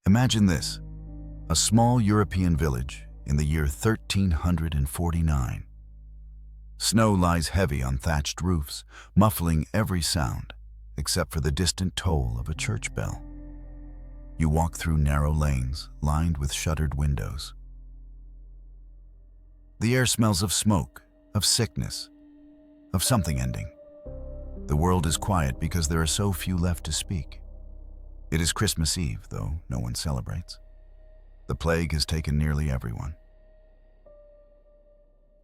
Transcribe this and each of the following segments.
Imagine this, a small European village in the year 1349. Snow lies heavy on thatched roofs, muffling every sound except for the distant toll of a church bell. You walk through narrow lanes lined with shuttered windows. The air smells of smoke, of sickness, of something ending. The world is quiet because there are so few left to speak. It is Christmas Eve, though no one celebrates. The plague has taken nearly everyone.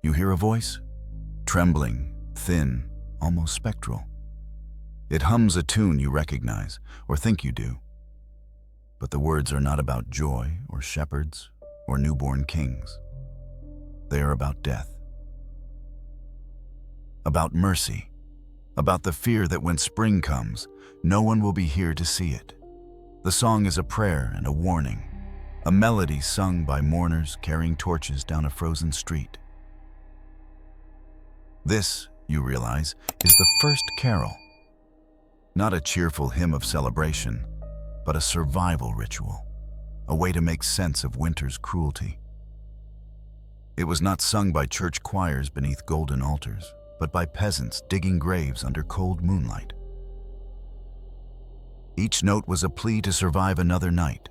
You hear a voice, trembling, thin, almost spectral. It hums a tune you recognize, or think you do. But the words are not about joy, or shepherds, or newborn kings. They are about death. About mercy. About the fear that when spring comes, no one will be here to see it. The song is a prayer and a warning, a melody sung by mourners carrying torches down a frozen street. This, you realize, is the first carol. Not a cheerful hymn of celebration, but a survival ritual, a way to make sense of winter's cruelty. It was not sung by church choirs beneath golden altars, but by peasants digging graves under cold moonlight. Each note was a plea to survive another night,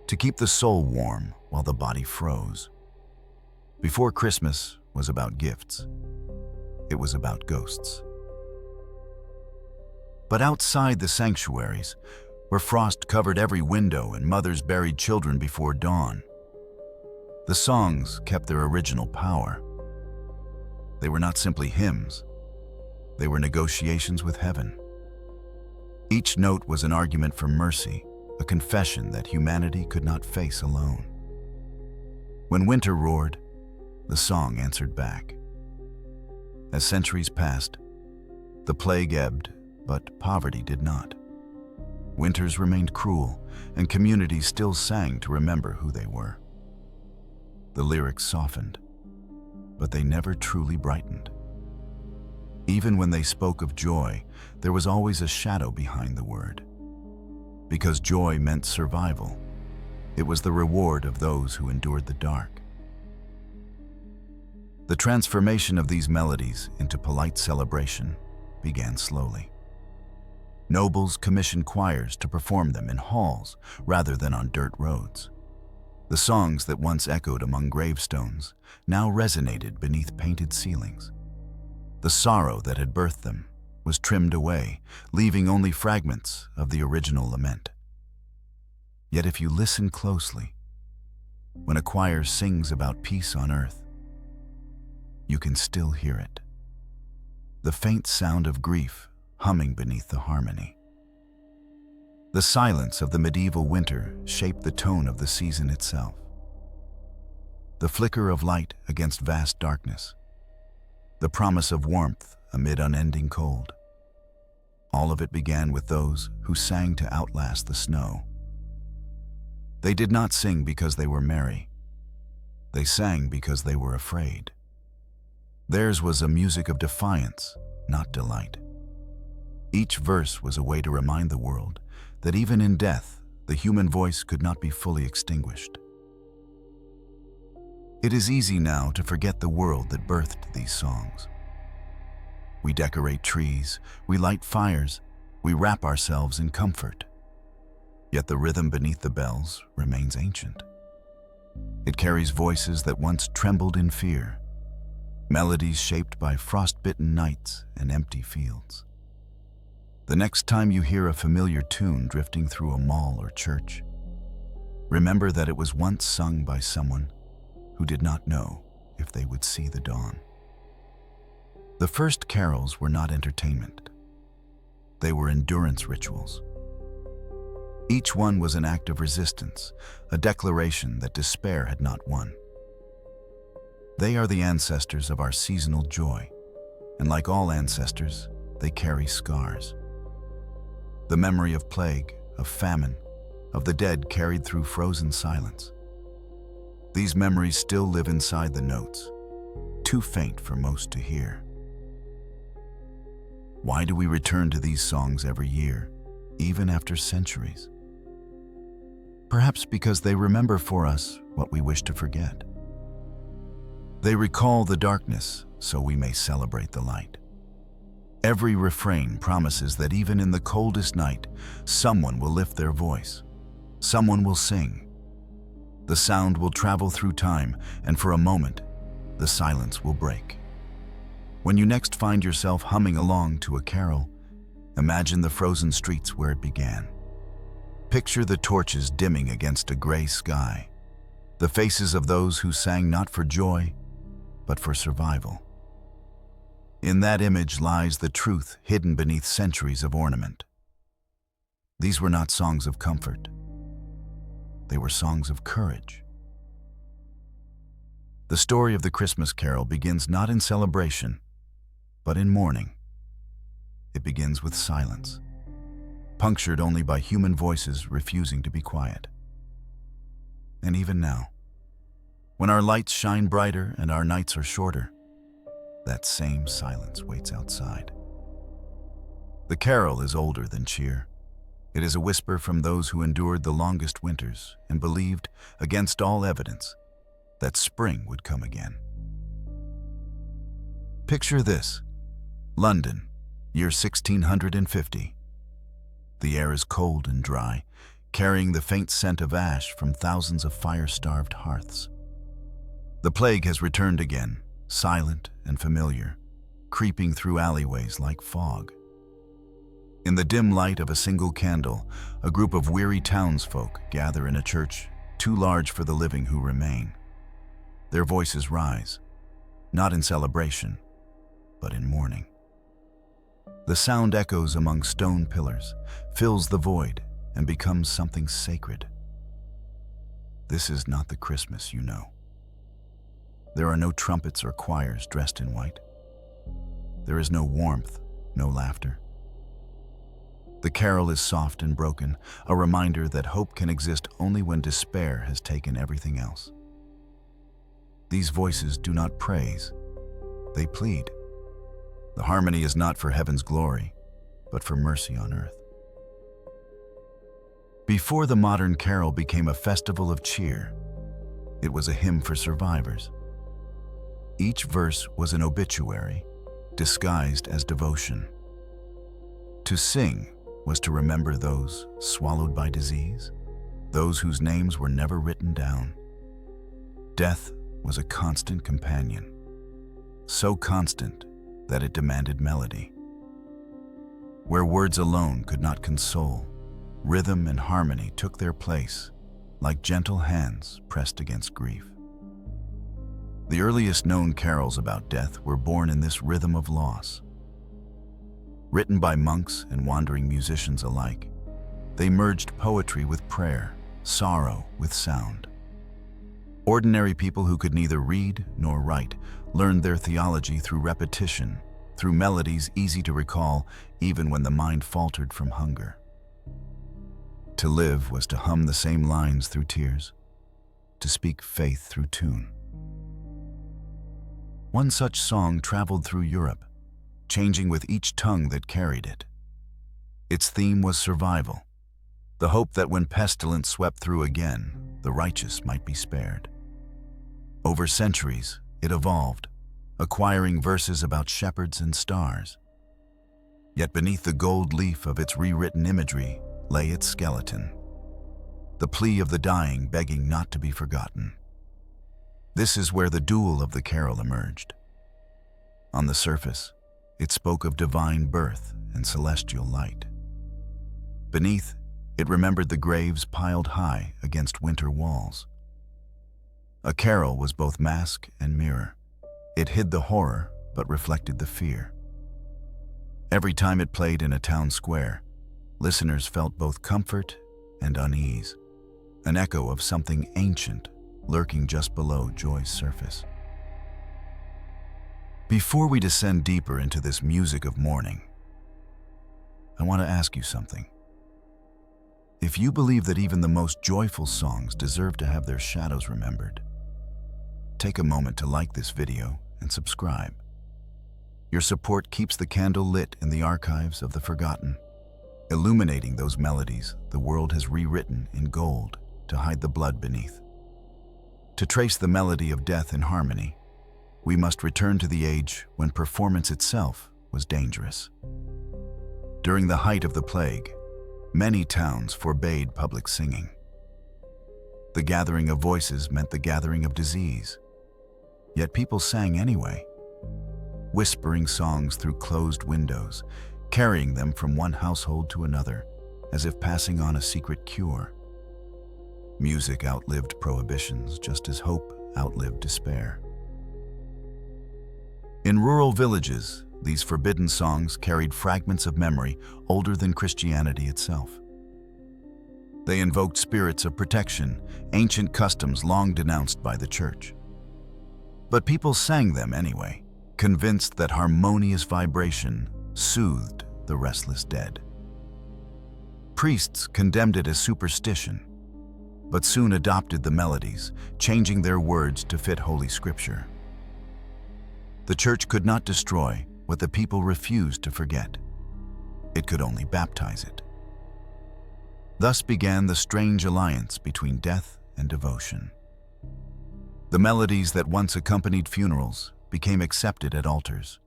to keep the soul warm while the body froze. Before Christmas was about gifts, it was about ghosts. But outside the sanctuaries, where frost covered every window and mothers buried children before dawn, the songs kept their original power. They were not simply hymns. They were negotiations with heaven. Each note was an argument for mercy, a confession that humanity could not face alone. When winter roared, the song answered back. As centuries passed, the plague ebbed, but poverty did not. Winters remained cruel, and communities still sang to remember who they were. The lyrics softened, but they never truly brightened. Even when they spoke of joy, there was always a shadow behind the word. Because joy meant survival, it was the reward of those who endured the dark. The transformation of these melodies into polite celebration began slowly. Nobles commissioned choirs to perform them in halls rather than on dirt roads. The songs that once echoed among gravestones now resonated beneath painted ceilings. The sorrow that had birthed them was trimmed away, leaving only fragments of the original lament. Yet if you listen closely, when a choir sings about peace on earth, you can still hear it. The faint sound of grief humming beneath the harmony. The silence of the medieval winter shaped the tone of the season itself. The flicker of light against vast darkness. The promise of warmth amid unending cold. All of it began with those who sang to outlast the snow. They did not sing because they were merry. They sang because they were afraid. Theirs was a music of defiance, not delight. Each verse was a way to remind the world that even in death, the human voice could not be fully extinguished. It is easy now to forget the world that birthed these songs. We decorate trees, we light fires, we wrap ourselves in comfort. Yet the rhythm beneath the bells remains ancient. It carries voices that once trembled in fear, melodies shaped by frost-bitten nights and empty fields. The next time you hear a familiar tune drifting through a mall or church, remember that it was once sung by someone who did not know if they would see the dawn. The first carols were not entertainment. They were endurance rituals. Each one was an act of resistance, a declaration that despair had not won. They are the ancestors of our seasonal joy, and like all ancestors, they carry scars. The memory of plague, of famine, of the dead carried through frozen silence. These memories still live inside the notes, too faint for most to hear. Why do we return to these songs every year, even after centuries? perhaps because they remember for us what we wish to forget. They recall the darkness so we may celebrate the light. Every refrain promises that even in the coldest night, someone will lift their voice. Someone will sing. The sound will travel through time, and for a moment, the silence will break. When you next find yourself humming along to a carol, imagine the frozen streets where it began. Picture the torches dimming against a gray sky, the faces of those who sang not for joy, but for survival. In that image lies the truth hidden beneath centuries of ornament. These were not songs of comfort. They were songs of courage. The story of the Christmas carol begins not in celebration, but in mourning. It begins with silence, punctured only by human voices refusing to be quiet. And even now, when our lights shine brighter and our nights are shorter, that same silence waits outside. The carol is older than cheer. It is a whisper from those who endured the longest winters and believed, against all evidence, that spring would come again. Picture this: London, year 1650. The air is cold and dry, carrying the faint scent of ash from thousands of fire-starved hearths. The plague has returned again, silent and familiar, creeping through alleyways like fog. In the dim light of a single candle, a group of weary townsfolk gather in a church too large for the living who remain. Their voices rise, not in celebration, but in mourning. The sound echoes among stone pillars, fills the void, and becomes something sacred. This is not the Christmas you know. There are no trumpets or choirs dressed in white. There is no warmth, no laughter. The carol is soft and broken, a reminder that hope can exist only when despair has taken everything else. These voices do not praise, they plead. The harmony is not for heaven's glory, but for mercy on earth. Before the modern carol became a festival of cheer, it was a hymn for survivors. Each verse was an obituary, disguised as devotion. To sing was to remember those swallowed by disease, those whose names were never written down. Death was a constant companion, so constant that it demanded melody. Where words alone could not console, rhythm and harmony took their place, like gentle hands pressed against grief. The earliest known carols about death were born in this rhythm of loss. Written by monks and wandering musicians alike, they merged poetry with prayer, sorrow with sound. Ordinary people who could neither read nor write learned their theology through repetition, through melodies easy to recall even when the mind faltered from hunger. To live was to hum the same lines through tears, to speak faith through tune. One such song traveled through Europe, changing with each tongue that carried it. Its theme was survival, the hope that when pestilence swept through again, the righteous might be spared. Over centuries, it evolved, acquiring verses about shepherds and stars. Yet beneath the gold leaf of its rewritten imagery lay its skeleton, the plea of the dying begging not to be forgotten. This is where the duel of the carol emerged. On the surface, it spoke of divine birth and celestial light. Beneath, it remembered the graves piled high against winter walls. A carol was both mask and mirror. It hid the horror, but reflected the fear. Every time it played in a town square, listeners felt both comfort and unease, an echo of something ancient lurking just below joy's surface. Before we descend deeper into this music of mourning, I want to ask you something. If you believe that even the most joyful songs deserve to have their shadows remembered, take a moment to like this video and subscribe. Your support keeps the candle lit in the archives of the forgotten, illuminating those melodies the world has rewritten in gold to hide the blood beneath. To trace the melody of death in harmony, we must return to the age when performance itself was dangerous. During the height of the plague, many towns forbade public singing. The gathering of voices meant the gathering of disease. Yet people sang anyway, whispering songs through closed windows, carrying them from one household to another, as if passing on a secret cure. Music outlived prohibitions, just as hope outlived despair. In rural villages, these forbidden songs carried fragments of memory older than Christianity itself. They invoked spirits of protection, ancient customs long denounced by the church. But people sang them anyway, convinced that harmonious vibration soothed the restless dead. Priests condemned it as superstition, but soon adopted the melodies, changing their words to fit Holy Scripture. The church could not destroy what the people refused to forget. It could only baptize it. Thus began the strange alliance between death and devotion. The melodies that once accompanied funerals became accepted at altars,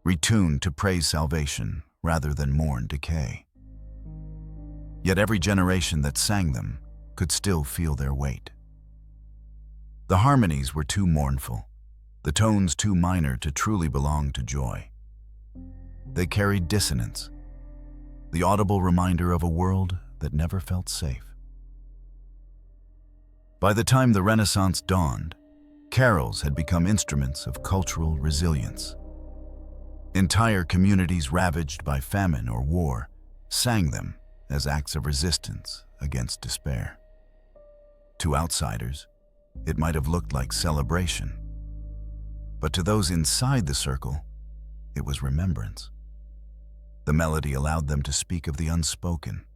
retuned to praise salvation rather than mourn decay. Yet every generation that sang them could still feel their weight. The harmonies were too mournful, the tones too minor to truly belong to joy. They carried dissonance, the audible reminder of a world that never felt safe. By the time the Renaissance dawned, carols had become instruments of cultural resilience. Entire communities ravaged by famine or war sang them as acts of resistance against despair. To outsiders, it might have looked like celebration, but to those inside the circle, it was remembrance. The melody allowed them to speak of the unspoken,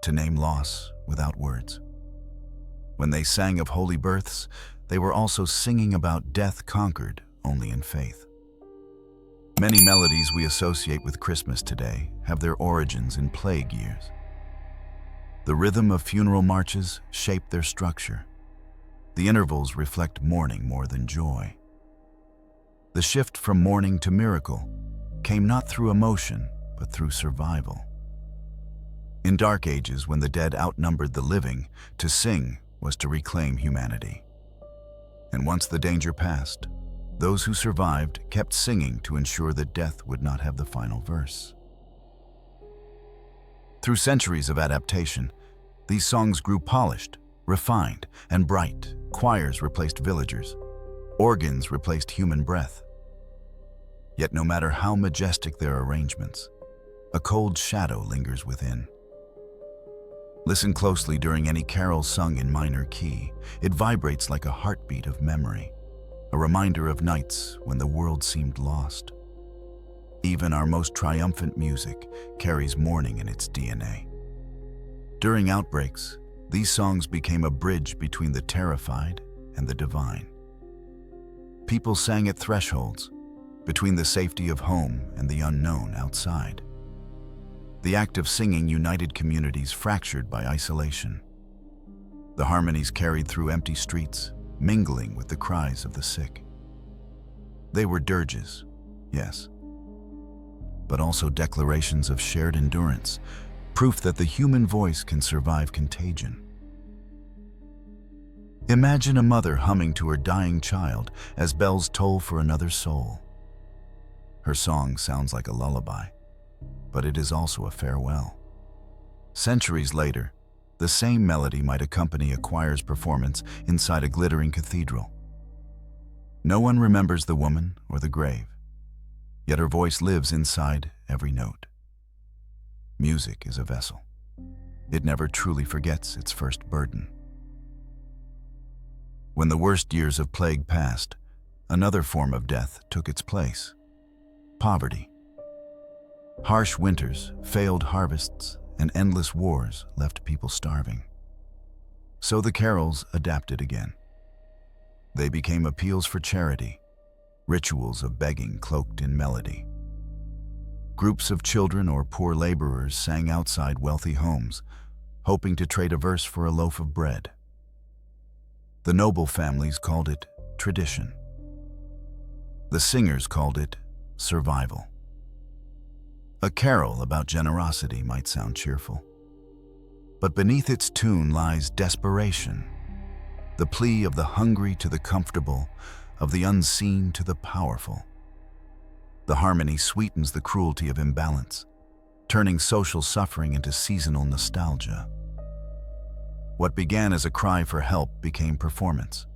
to name loss without words. When they sang of holy births, they were also singing about death conquered only in faith. Many melodies we associate with Christmas today have their origins in plague years. The rhythm of funeral marches shaped their structure. The intervals reflect mourning more than joy. The shift from mourning to miracle came not through emotion, but through survival. In dark ages, when the dead outnumbered the living, to sing was to reclaim humanity. And once the danger passed, those who survived kept singing to ensure that death would not have the final verse. Through centuries of adaptation, these songs grew polished, refined, and bright. Choirs replaced villagers. Organs replaced human breath. Yet no matter how majestic their arrangements, a cold shadow lingers within. Listen closely during any carol sung in minor key. It vibrates like a heartbeat of memory, a reminder of nights when the world seemed lost. Even our most triumphant music carries mourning in its DNA. During outbreaks, these songs became a bridge between the terrified and the divine. People sang at thresholds, between the safety of home and the unknown outside. The act of singing united communities fractured by isolation. The harmonies carried through empty streets, mingling with the cries of the sick. They were dirges, yes, but also declarations of shared endurance, proof that the human voice can survive contagion. Imagine a mother humming to her dying child as bells toll for another soul. Her song sounds like a lullaby, but it is also a farewell. Centuries later, the same melody might accompany a choir's performance inside a glittering cathedral. No one remembers the woman or the grave, yet her voice lives inside every note. Music is a vessel. It never truly forgets its first burden. When the worst years of plague passed, another form of death took its place: poverty. Harsh winters, failed harvests, and endless wars left people starving. So the carols adapted again. They became appeals for charity, rituals of begging cloaked in melody. Groups of children or poor laborers sang outside wealthy homes, hoping to trade a verse for a loaf of bread. The noble families called it tradition. The singers called it survival. A carol about generosity might sound cheerful, but beneath its tune lies desperation, the plea of the hungry to the comfortable, of the unseen to the powerful. The harmony sweetens the cruelty of imbalance, turning social suffering into seasonal nostalgia. What began as a cry for help became performance,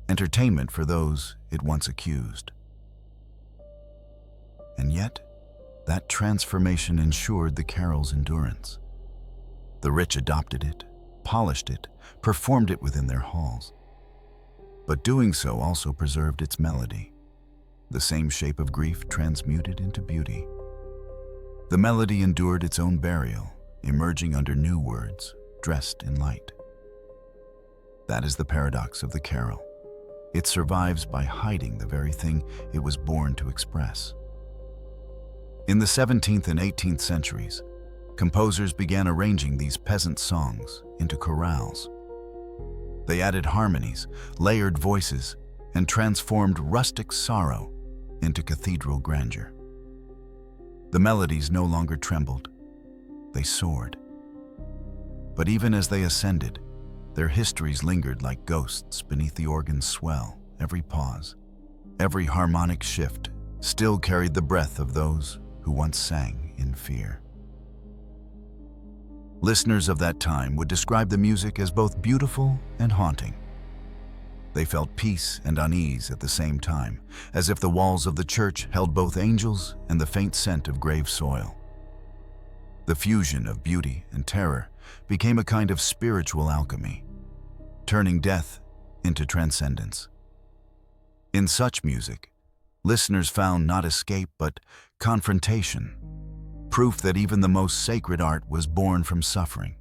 entertainment for those it once accused. And yet, that transformation ensured the carol's endurance. The rich adopted it, polished it, performed it within their halls. But doing so also preserved its melody, the same shape of grief transmuted into beauty. The melody endured its own burial, emerging under new words, dressed in light. That is the paradox of the carol. It survives by hiding the very thing it was born to express. In the 17th and 18th centuries, composers began arranging these peasant songs into chorales. They added harmonies, layered voices, and transformed rustic sorrow into cathedral grandeur. The melodies no longer trembled, they soared. But even as they ascended, their histories lingered like ghosts beneath the organ's swell. Every pause, every harmonic shift still carried the breath of those who once sang in fear. Listeners of that time would describe the music as both beautiful and haunting. They felt peace and unease at the same time, as if the walls of the church held both angels and the faint scent of grave soil. The fusion of beauty and terror became a kind of spiritual alchemy, turning death into transcendence. In such music, listeners found not escape but confrontation, proof that even the most sacred art was born from suffering.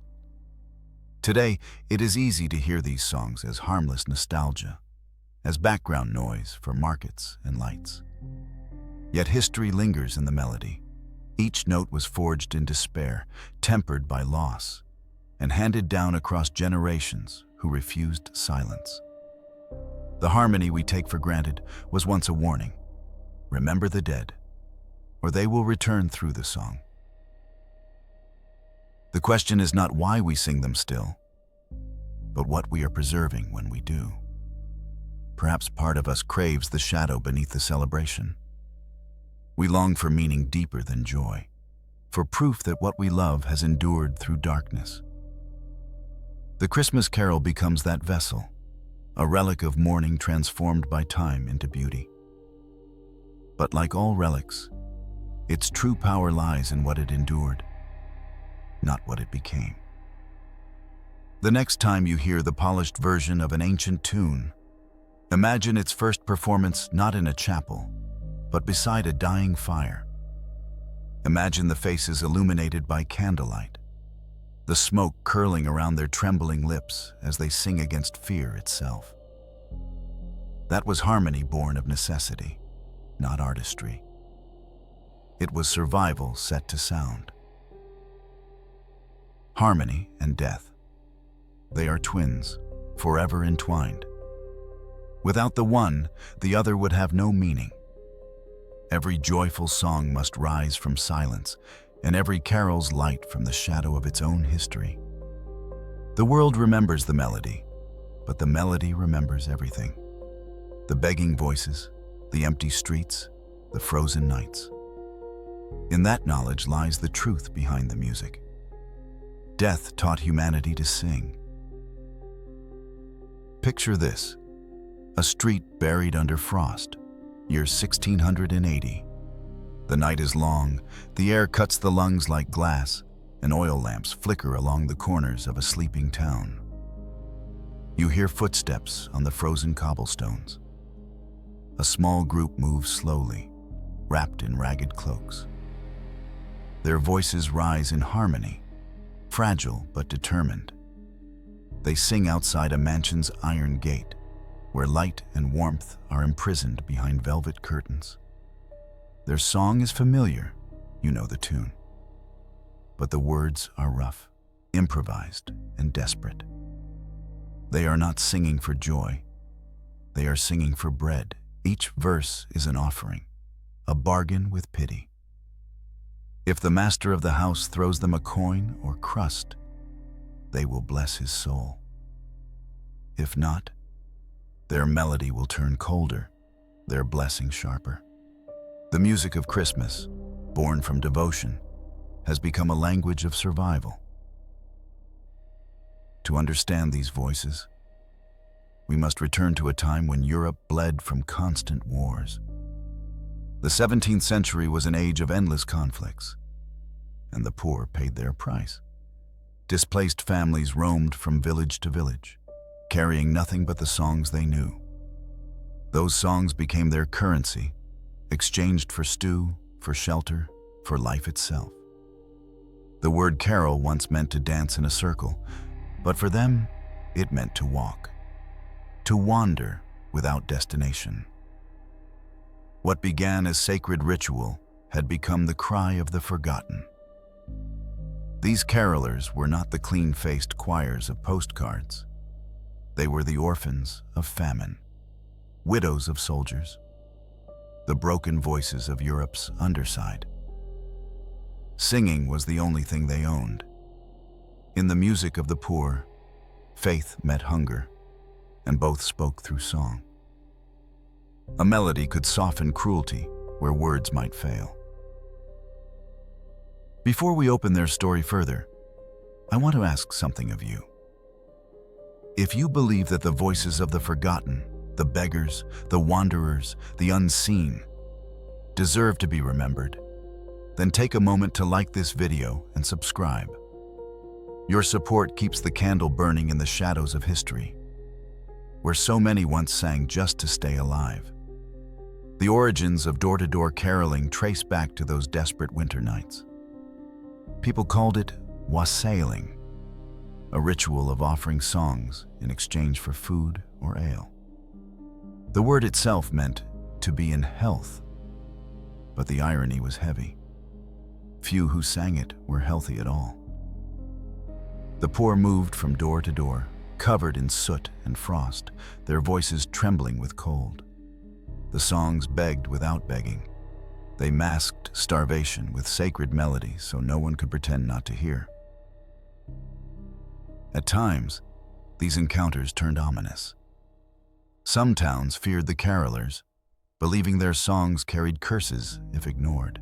Today, it is easy to hear these songs as harmless nostalgia, as background noise for markets and lights. Yet history lingers in the melody. Each note was forged in despair, tempered by loss, and handed down across generations who refused silence. The harmony we take for granted was once a warning. Remember the dead, or they will return through the song. The question is not why we sing them still, but what we are preserving when we do. Perhaps part of us craves the shadow beneath the celebration. We long for meaning deeper than joy, for proof that what we love has endured through darkness. The Christmas carol becomes that vessel, a relic of mourning transformed by time into beauty. But like all relics, its true power lies in what it endured, not what it became. The next time you hear the polished version of an ancient tune, imagine its first performance not in a chapel, but beside a dying fire. Imagine the faces illuminated by candlelight, the smoke curling around their trembling lips as they sing against fear itself. That was harmony born of necessity, not artistry. It was survival set to sound. Harmony and death. They are twins, forever entwined. Without the one, the other would have no meaning. Every joyful song must rise from silence, and every carol's light from the shadow of its own history. The world remembers the melody, but the melody remembers everything. The begging voices, the empty streets, the frozen nights. In that knowledge lies the truth behind the music. Death taught humanity to sing. Picture this: a street buried under frost, year 1680. The night is long, the air cuts the lungs like glass, and oil lamps flicker along the corners of a sleeping town. You hear footsteps on the frozen cobblestones. A small group moves slowly, wrapped in ragged cloaks. Their voices rise in harmony, fragile but determined. They sing outside a mansion's iron gate, where light and warmth are imprisoned behind velvet curtains. Their song is familiar, you know the tune. But the words are rough, improvised and desperate. They are not singing for joy. They are singing for bread. Each verse is an offering, a bargain with pity. If the master of the house throws them a coin or crust, they will bless his soul. If not, their melody will turn colder, their blessing sharper. The music of Christmas, born from devotion, has become a language of survival. To understand these voices, we must return to a time when Europe bled from constant wars. The 17th century was an age of endless conflicts, and the poor paid their price. Displaced families roamed from village to village, carrying nothing but the songs they knew. Those songs became their currency, exchanged for stew, for shelter, for life itself. The word carol once meant to dance in a circle, but for them, it meant to walk, to wander without destination. What began as sacred ritual had become the cry of the forgotten. These carolers were not the clean-faced choirs of postcards. They were the orphans of famine, widows of soldiers, the broken voices of Europe's underside. Singing was the only thing they owned. In the music of the poor, faith met hunger, and both spoke through song. A melody could soften cruelty where words might fail. Before we open their story further, I want to ask something of you. If you believe that the voices of the forgotten, the beggars, the wanderers, the unseen, deserve to be remembered, then take a moment to like this video and subscribe. Your support keeps the candle burning in the shadows of history, where so many once sang just to stay alive. The origins of door-to-door caroling trace back to those desperate winter nights. People called it wassailing, a ritual of offering songs in exchange for food or ale. The word itself meant to be in health, but the irony was heavy. Few who sang it were healthy at all. The poor moved from door to door, covered in soot and frost, their voices trembling with cold. The songs begged without begging. They masked starvation with sacred melodies so no one could pretend not to hear. At times, these encounters turned ominous. Some towns feared the carolers, believing their songs carried curses if ignored.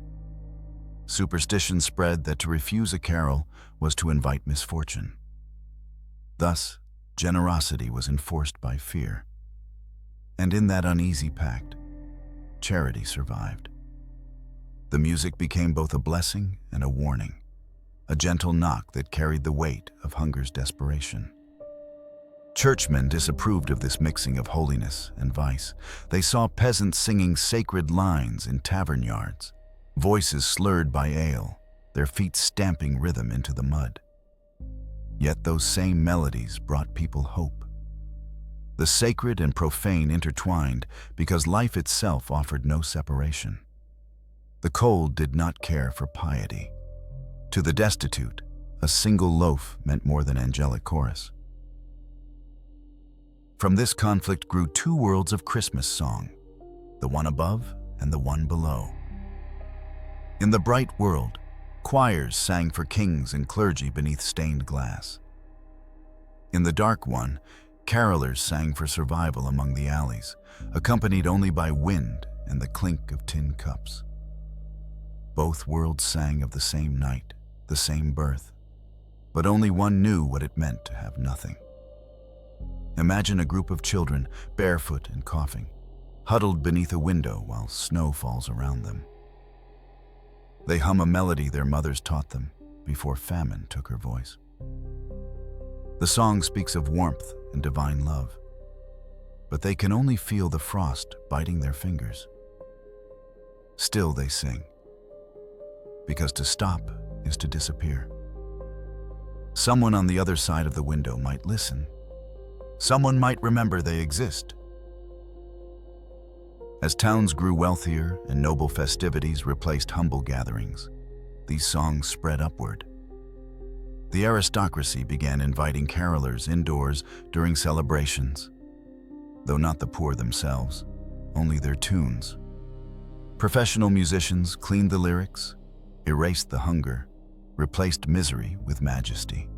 Superstition spread that to refuse a carol was to invite misfortune. Thus, generosity was enforced by fear. And in that uneasy pact, charity survived. The music became both a blessing and a warning, a gentle knock that carried the weight of hunger's desperation. Churchmen disapproved of this mixing of holiness and vice. They saw peasants singing sacred lines in tavern yards, voices slurred by ale, their feet stamping rhythm into the mud. Yet those same melodies brought people hope. The sacred and profane intertwined because life itself offered no separation. The cold did not care for piety. To the destitute, a single loaf meant more than angelic chorus. From this conflict grew two worlds of Christmas song, the one above and the one below. In the bright world, choirs sang for kings and clergy beneath stained glass. In the dark one, carolers sang for survival among the alleys, accompanied only by wind and the clink of tin cups. Both worlds sang of the same night, the same birth, but only one knew what it meant to have nothing. Imagine a group of children, barefoot and coughing, huddled beneath a window while snow falls around them. They hum a melody their mothers taught them before famine took her voice. The song speaks of warmth and divine love, but they can only feel the frost biting their fingers. Still they sing, because to stop is to disappear. Someone on the other side of the window might listen. Someone might remember they exist. As towns grew wealthier and noble festivities replaced humble gatherings, these songs spread upward. The aristocracy began inviting carolers indoors during celebrations, though not the poor themselves, only their tunes. Professional musicians cleaned the lyrics, erased the hunger, replaced misery with majesty.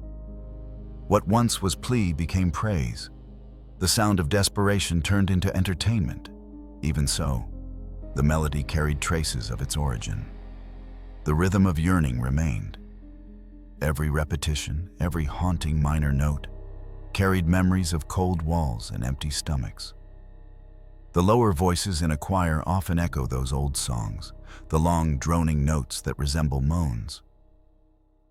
What once was plea became praise. The sound of desperation turned into entertainment. Even so, the melody carried traces of its origin. The rhythm of yearning remained. Every repetition, every haunting minor note, carried memories of cold walls and empty stomachs. The lower voices in a choir often echo those old songs, the long, droning notes that resemble moans.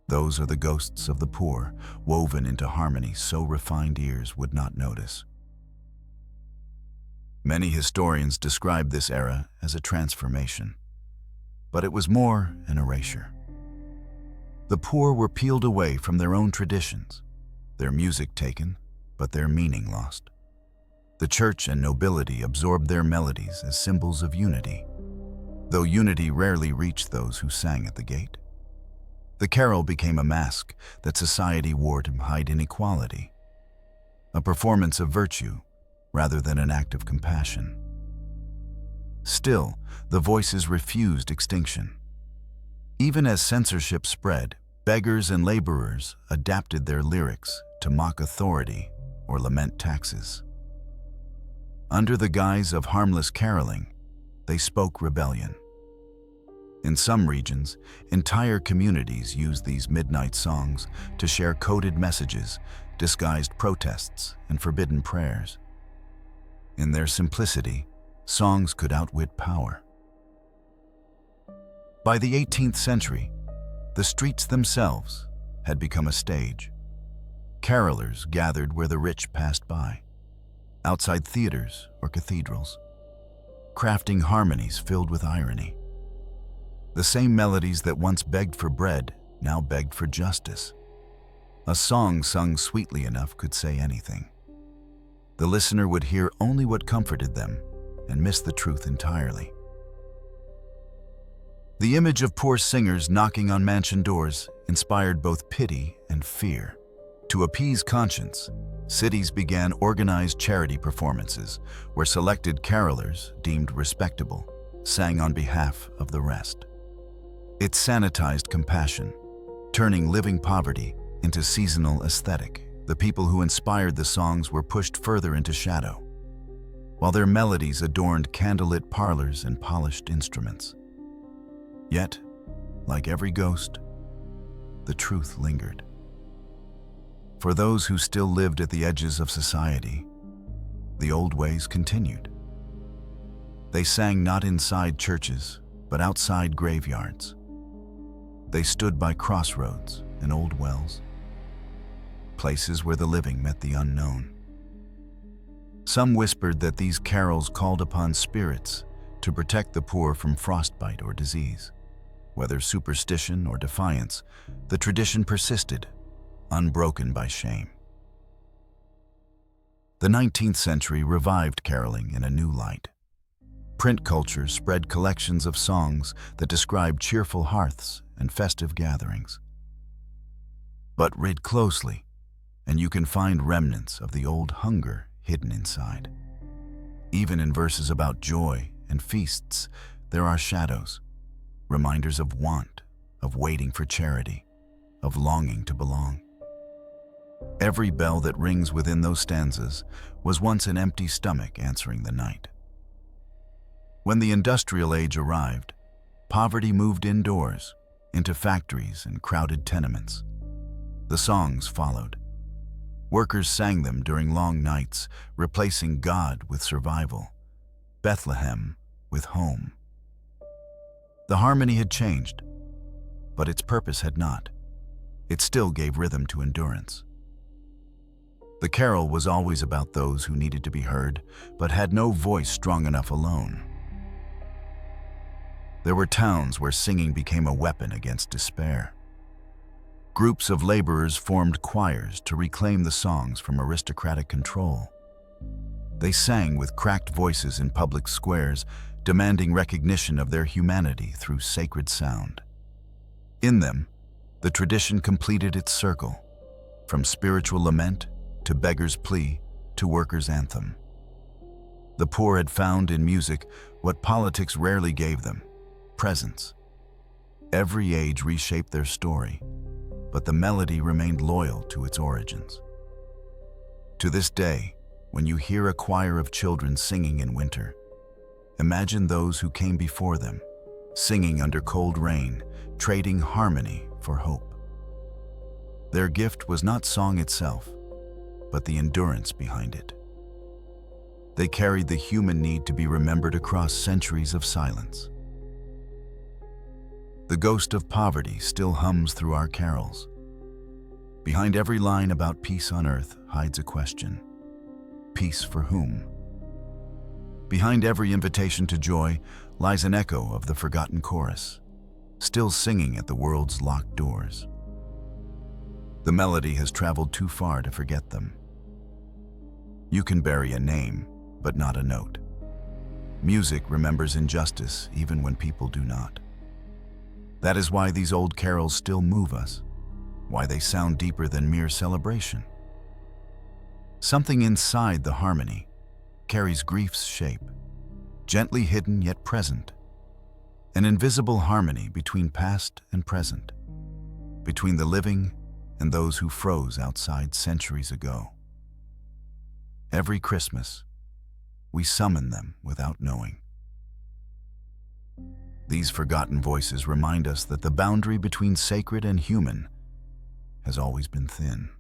Those are the ghosts of the poor, woven into harmony so refined ears would not notice. Many historians describe this era as a transformation, but it was more an erasure. The poor were peeled away from their own traditions, their music taken, but their meaning lost. The church and nobility absorbed their melodies as symbols of unity, though unity rarely reached those who sang at the gate. The carol became a mask that society wore to hide inequality, a performance of virtue rather than an act of compassion. Still, the voices refused extinction. Even as censorship spread, beggars and laborers adapted their lyrics to mock authority or lament taxes. Under the guise of harmless caroling, they spoke rebellion. In some regions, entire communities used these midnight songs to share coded messages, disguised protests, and forbidden prayers. In their simplicity, songs could outwit power. By the 18th century, the streets themselves had become a stage. Carolers gathered where the rich passed by, outside theaters or cathedrals, crafting harmonies filled with irony. The same melodies that once begged for bread now begged for justice. A song sung sweetly enough could say anything. The listener would hear only what comforted them and miss the truth entirely. The image of poor singers knocking on mansion doors inspired both pity and fear. To appease conscience, cities began organized charity performances where selected carolers, deemed respectable, sang on behalf of the rest. It sanitized compassion, turning living poverty into seasonal aesthetic. The people who inspired the songs were pushed further into shadow, while their melodies adorned candlelit parlors and polished instruments. Yet, like every ghost, the truth lingered. For those who still lived at the edges of society, the old ways continued. They sang not inside churches, but outside graveyards. They stood by crossroads and old wells, places where the living met the unknown. Some whispered that these carols called upon spirits to protect the poor from frostbite or disease. Whether superstition or defiance, the tradition persisted, unbroken by shame. The 19th century revived caroling in a new light. Print culture spread collections of songs that described cheerful hearths and festive gatherings. But read closely, and you can find remnants of the old hunger hidden inside. Even in verses about joy and feasts, there are shadows, reminders of want, of waiting for charity, of longing to belong. Every bell that rings within those stanzas was once an empty stomach answering the night. When the industrial age arrived, poverty moved indoors, into factories and crowded tenements. The songs followed. Workers sang them during long nights, replacing God with survival, Bethlehem with home. The harmony had changed, but its purpose had not. It still gave rhythm to endurance. The carol was always about those who needed to be heard, but had no voice strong enough alone. There were towns where singing became a weapon against despair. Groups of laborers formed choirs to reclaim the songs from aristocratic control. They sang with cracked voices in public squares, demanding recognition of their humanity through sacred sound. In them, The tradition completed its circle, from spiritual lament to beggar's plea to worker's anthem. The poor had found in music what politics rarely gave them: presence. Every age reshaped their story, but the melody remained loyal to its origins. To this day, when you hear a choir of children singing in winter, imagine those who came before them, singing under cold rain, trading harmony for hope. Their gift was not song itself, but the endurance behind it. They carried the human need to be remembered across centuries of silence. The ghost of poverty still hums through our carols. Behind every line about peace on earth hides a question: peace for whom? Behind every invitation to joy lies an echo of the forgotten chorus, still singing at the world's locked doors. The melody has traveled too far to forget them. You can bury a name, but not a note. Music remembers injustice even when people do not. That is why these old carols still move us, why they sound deeper than mere celebration. Something inside the harmony carries grief's shape, gently hidden yet present. An invisible harmony between past and present, between the living and those who froze outside centuries ago. Every Christmas, we summon them without knowing. These forgotten voices remind us that the boundary between sacred and human has always been thin.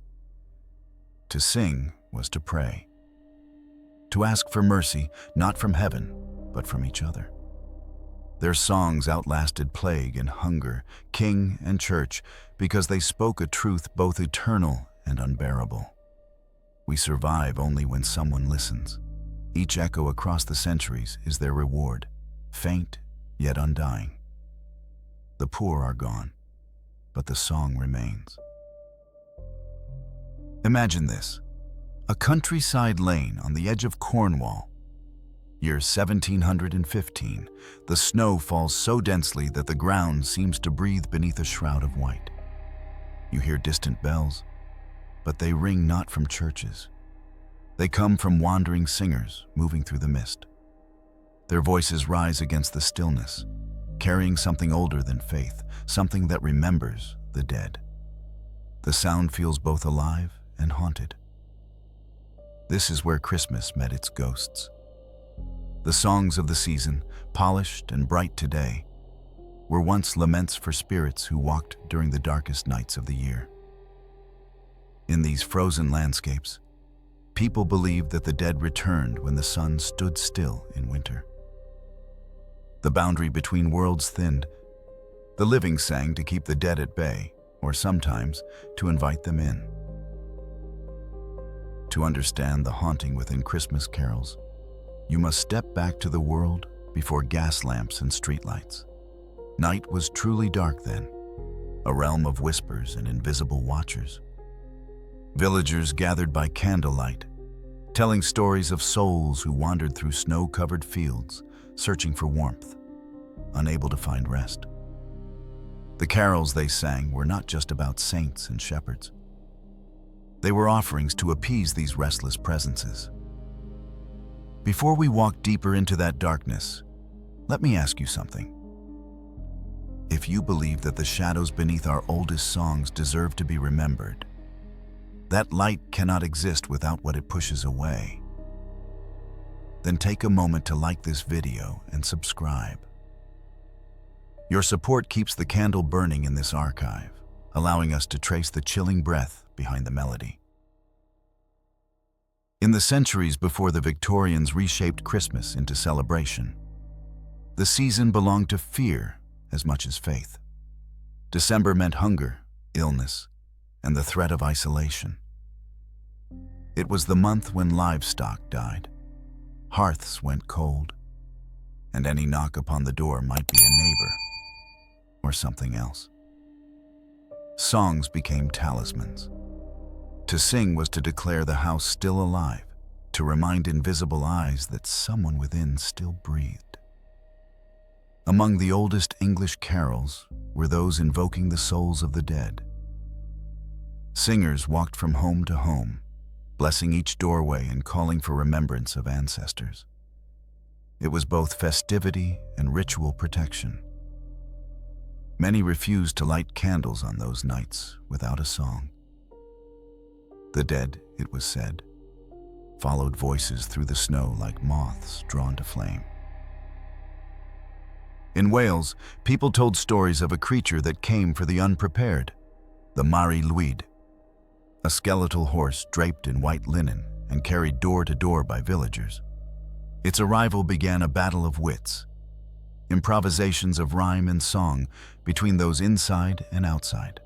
To sing was to pray, to ask for mercy, not from heaven, but from each other. Their songs outlasted plague and hunger, king and church, because they spoke a truth both eternal and unbearable. We survive only when someone listens. Each echo across the centuries is their reward, faint yet undying. The poor are gone, but the song remains. Imagine this: a countryside lane on the edge of Cornwall. Year 1715, the snow falls so densely that the ground seems to breathe beneath a shroud of white. You hear distant bells, but they ring not from churches. They come from wandering singers moving through the mist. Their voices rise against the stillness, carrying something older than faith, something that remembers the dead. The sound feels both alive and haunted. This is where Christmas met its ghosts. The songs of the season, polished and bright today, were once laments for spirits who walked during the darkest nights of the year. In these frozen landscapes, people believed that the dead returned when the sun stood still in winter. The boundary between worlds thinned. The living sang to keep the dead at bay, or sometimes to invite them in. To understand the haunting within Christmas carols, you must step back to the world before gas lamps and streetlights. Night was truly dark then, a realm of whispers and invisible watchers. Villagers gathered by candlelight, telling stories of souls who wandered through snow-covered fields, searching for warmth, unable to find rest. The carols they sang were not just about saints and shepherds. They were offerings to appease these restless presences. Before we walk deeper into that darkness, let me ask you something. If you believe that the shadows beneath our oldest songs deserve to be remembered, that light cannot exist without what it pushes away, then take a moment to like this video and subscribe. Your support keeps the candle burning in this archive, allowing us to trace the chilling breath behind the melody. In the centuries before the Victorians reshaped Christmas into celebration, the season belonged to fear as much as faith. December meant hunger, illness, and the threat of isolation. It was the month when livestock died, hearths went cold, and any knock upon the door might be a neighbor or something else. Songs became talismans. To sing was to declare the house still alive, to remind invisible eyes that someone within still breathed. Among the oldest English carols were those invoking the souls of the dead. Singers walked from home to home, blessing each doorway and calling for remembrance of ancestors. It was both festivity and ritual protection. Many refused to light candles on those nights without a song. The dead, it was said, followed voices through the snow like moths drawn to flame. In Wales, people told stories of a creature that came for the unprepared, the Mari Lwyd, a skeletal horse draped in white linen and carried door to door by villagers. Its arrival began a battle of wits, improvisations of rhyme and song between those inside and outside.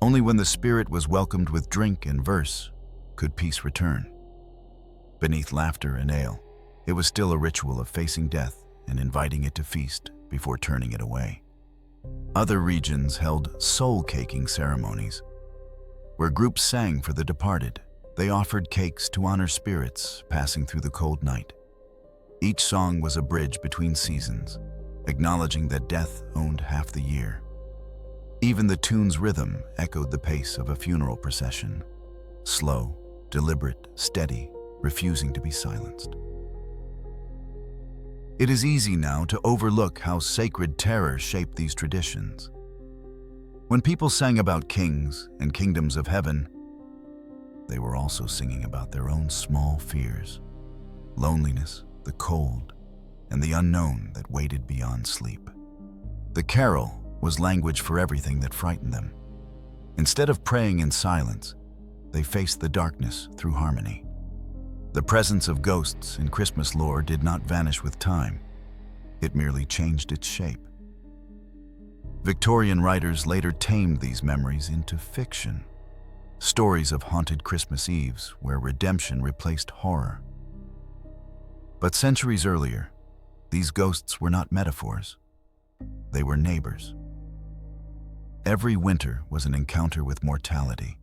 Only when the spirit was welcomed with drink and verse could peace return. Beneath laughter and ale, it was still a ritual of facing death and inviting it to feast before turning it away. Other regions held soul-caking ceremonies, where groups sang for the departed. They offered cakes to honor spirits passing through the cold night. Each song was a bridge between seasons, acknowledging that death owned half the year. Even the tune's rhythm echoed the pace of a funeral procession, slow, deliberate, steady, refusing to be silenced. It is easy now to overlook how sacred terror shaped these traditions. When people sang about kings and kingdoms of heaven, they were also singing about their own small fears, loneliness, the cold, and the unknown that waited beyond sleep. The carol was language for everything that frightened them. Instead of praying in silence, they faced the darkness through harmony. The presence of ghosts in Christmas lore did not vanish with time. It merely changed its shape. Victorian writers later tamed these memories into fiction, stories of haunted Christmas Eves where redemption replaced horror. But centuries earlier, these ghosts were not metaphors. They were neighbors. Every winter was an encounter with mortality.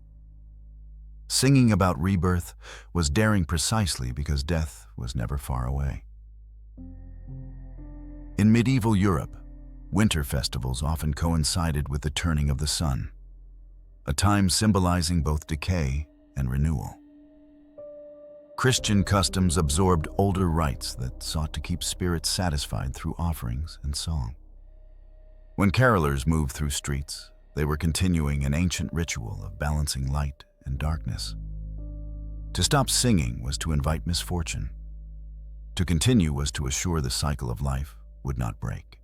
Singing about rebirth was daring precisely because death was never far away. In medieval Europe, winter festivals often coincided with the turning of the sun, a time symbolizing both decay and renewal. Christian customs absorbed older rites that sought to keep spirits satisfied through offerings and song. When carolers moved through streets, they were continuing an ancient ritual of balancing light and darkness. To stop singing was to invite misfortune. To continue was to assure the cycle of life would not break.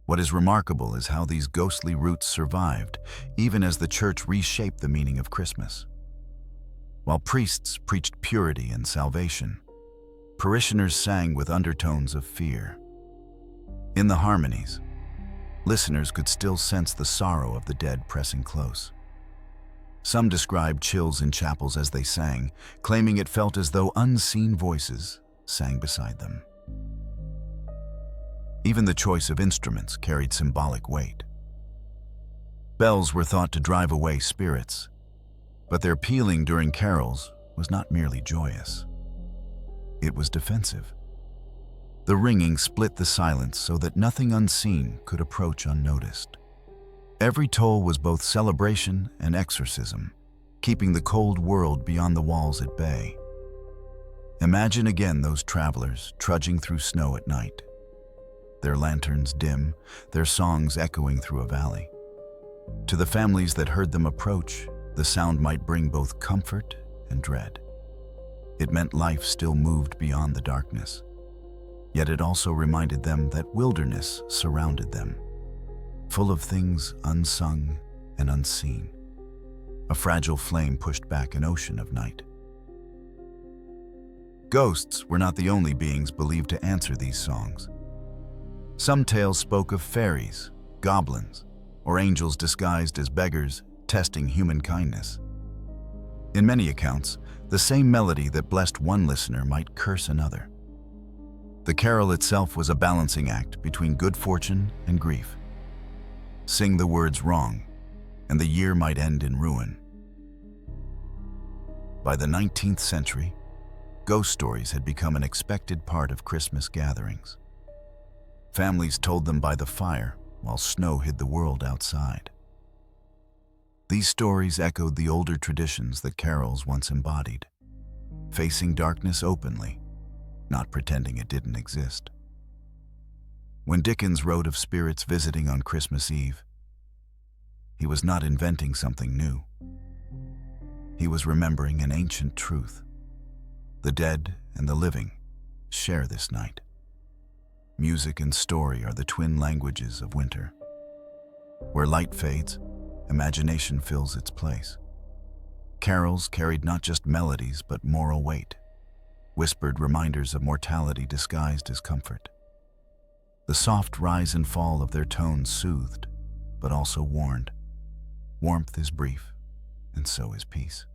What is remarkable is how these ghostly roots survived, even as the church reshaped the meaning of Christmas. While priests preached purity and salvation, parishioners sang with undertones of fear. In the harmonies, listeners could still sense the sorrow of the dead pressing close. Some described chills in chapels as they sang, claiming it felt as though unseen voices sang beside them. Even the choice of instruments carried symbolic weight. Bells were thought to drive away spirits, but their pealing during carols was not merely joyous. It was defensive. The ringing split the silence so that nothing unseen could approach unnoticed. Every toll was both celebration and exorcism, keeping the cold world beyond the walls at bay. Imagine again those travelers trudging through snow at night, their lanterns dim, their songs echoing through a valley. To the families that heard them approach, the sound might bring both comfort and dread. It meant life still moved beyond the darkness. Yet it also reminded them that wilderness surrounded them, full of things unsung and unseen. A fragile flame pushed back an ocean of night. Ghosts were not the only beings believed to answer these songs. Some tales spoke of fairies, goblins, or angels disguised as beggars testing human kindness. In many accounts, the same melody that blessed one listener might curse another. The carol itself was a balancing act between good fortune and grief. Sing the words wrong, and the year might end in ruin. By the 19th century, ghost stories had become an expected part of Christmas gatherings. Families told them by the fire, while snow hid the world outside. These stories echoed the older traditions that carols once embodied, facing darkness openly, not pretending it didn't exist. When Dickens wrote of spirits visiting on Christmas Eve, he was not inventing something new. He was remembering an ancient truth. The dead and the living share this night. Music and story are the twin languages of winter. Where light fades, imagination fills its place. Carols carried not just melodies but moral weight, whispered reminders of mortality disguised as comfort. The soft rise and fall of their tones soothed, but also warned. Warmth is brief, and so is peace.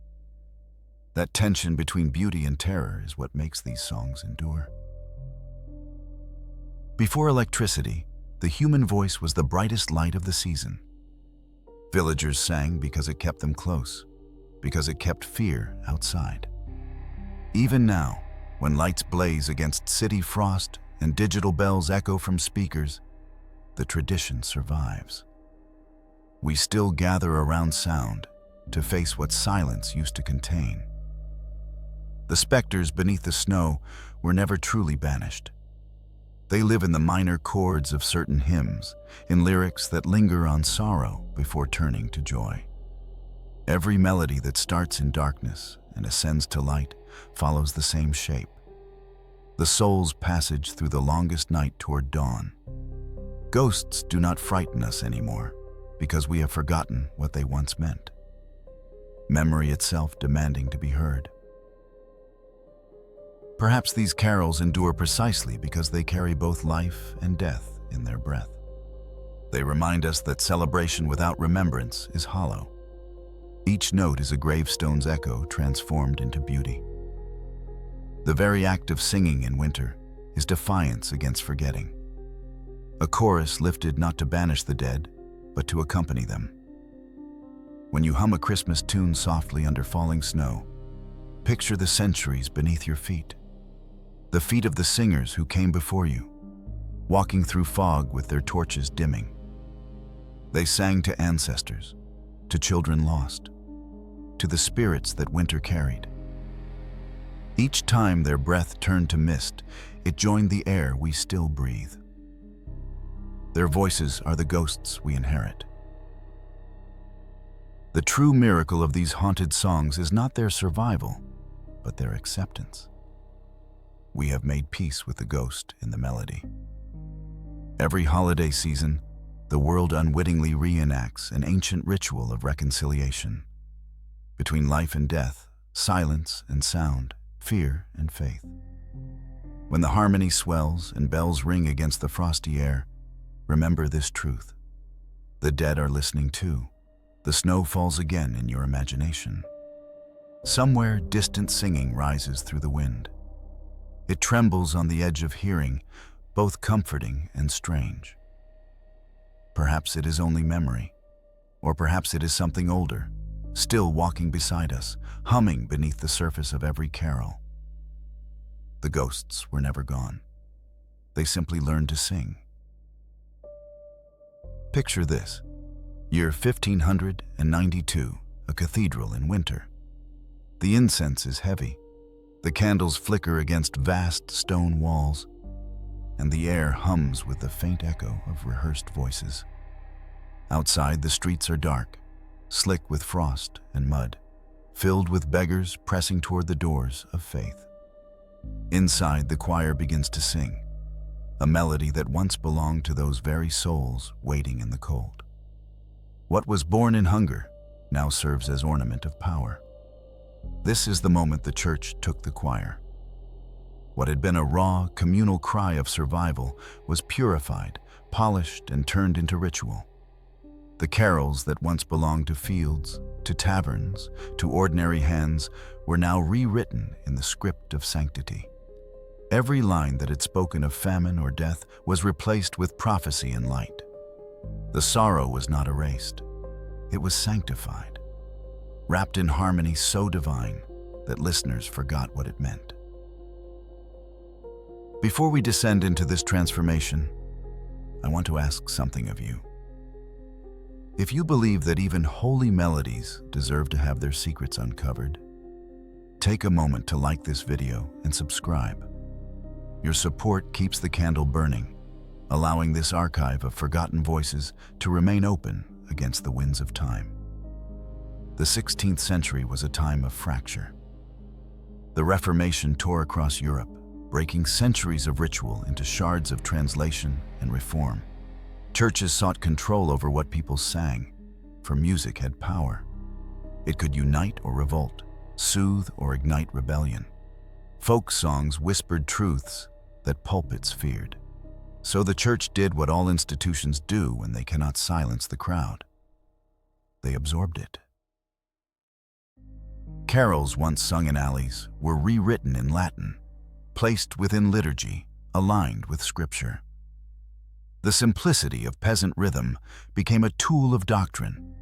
That tension between beauty and terror is what makes these songs endure. Before electricity, the human voice was the brightest light of the season. Villagers sang because it kept them close, because it kept fear outside. Even now, when lights blaze against city frost and digital bells echo from speakers, the tradition survives. We still gather around sound to face what silence used to contain. The specters beneath the snow were never truly banished. They live in the minor chords of certain hymns, in lyrics that linger on sorrow before turning to joy. Every melody that starts in darkness and ascends to light follows the same shape. The soul's passage through the longest night toward dawn. Ghosts do not frighten us anymore, because we have forgotten what they once meant. Memory itself demanding to be heard. Perhaps these carols endure precisely because they carry both life and death in their breath. They remind us that celebration without remembrance is hollow. Each note is a gravestone's echo transformed into beauty. The very act of singing in winter is defiance against forgetting. A chorus lifted not to banish the dead, but to accompany them. When you hum a Christmas tune softly under falling snow, picture the centuries beneath your feet. The feet of the singers who came before you, walking through fog with their torches dimming. They sang to ancestors, to children lost, to the spirits that winter carried. Each time their breath turned to mist, it joined the air we still breathe. Their voices are the ghosts we inherit. The true miracle of these haunted songs is not their survival, but their acceptance. We have made peace with the ghost in the melody. Every holiday season, the world unwittingly reenacts an ancient ritual of reconciliation. Between life and death, silence and sound, fear and faith. When the harmony swells and bells ring against the frosty air, remember this truth. The dead are listening too. The snow falls again in your imagination. Somewhere distant singing rises through the wind. It trembles on the edge of hearing, both comforting and strange. Perhaps it is only memory, or perhaps it is something older, still walking beside us, humming beneath the surface of every carol. The ghosts were never gone. They simply learned to sing. Picture this. Year 1592, a cathedral in winter. The incense is heavy. The candles flicker against vast stone walls, and the air hums with the faint echo of rehearsed voices. Outside, the streets are dark, slick with frost and mud, filled with beggars pressing toward the doors of faith. Inside, the choir begins to sing, a melody that once belonged to those very souls waiting in the cold. What was born in hunger now serves as ornament of power. This is the moment the church took the choir. What had been a raw, communal cry of survival was purified, polished, and turned into ritual. The carols that once belonged to fields, to taverns, to ordinary hands were now rewritten in the script of sanctity. Every line that had spoken of famine or death was replaced with prophecy and light. The sorrow was not erased. It was sanctified, wrapped in harmony so divine that listeners forgot what it meant. Before we descend into this transformation, I want to ask something of you. If you believe that even holy melodies deserve to have their secrets uncovered, take a moment to like this video and subscribe. Your support keeps the candle burning, allowing this archive of forgotten voices to remain open against the winds of time. The 16th century was a time of fracture. The Reformation tore across Europe, breaking centuries of ritual into shards of translation and reform. Churches sought control over what people sang, for music had power. It could unite or revolt, soothe or ignite rebellion. Folk songs whispered truths that pulpits feared. So the church did what all institutions do when they cannot silence the crowd. They absorbed it. Carols once sung in alleys were rewritten in Latin, placed within liturgy, aligned with Scripture. The simplicity of peasant rhythm became a tool of doctrine.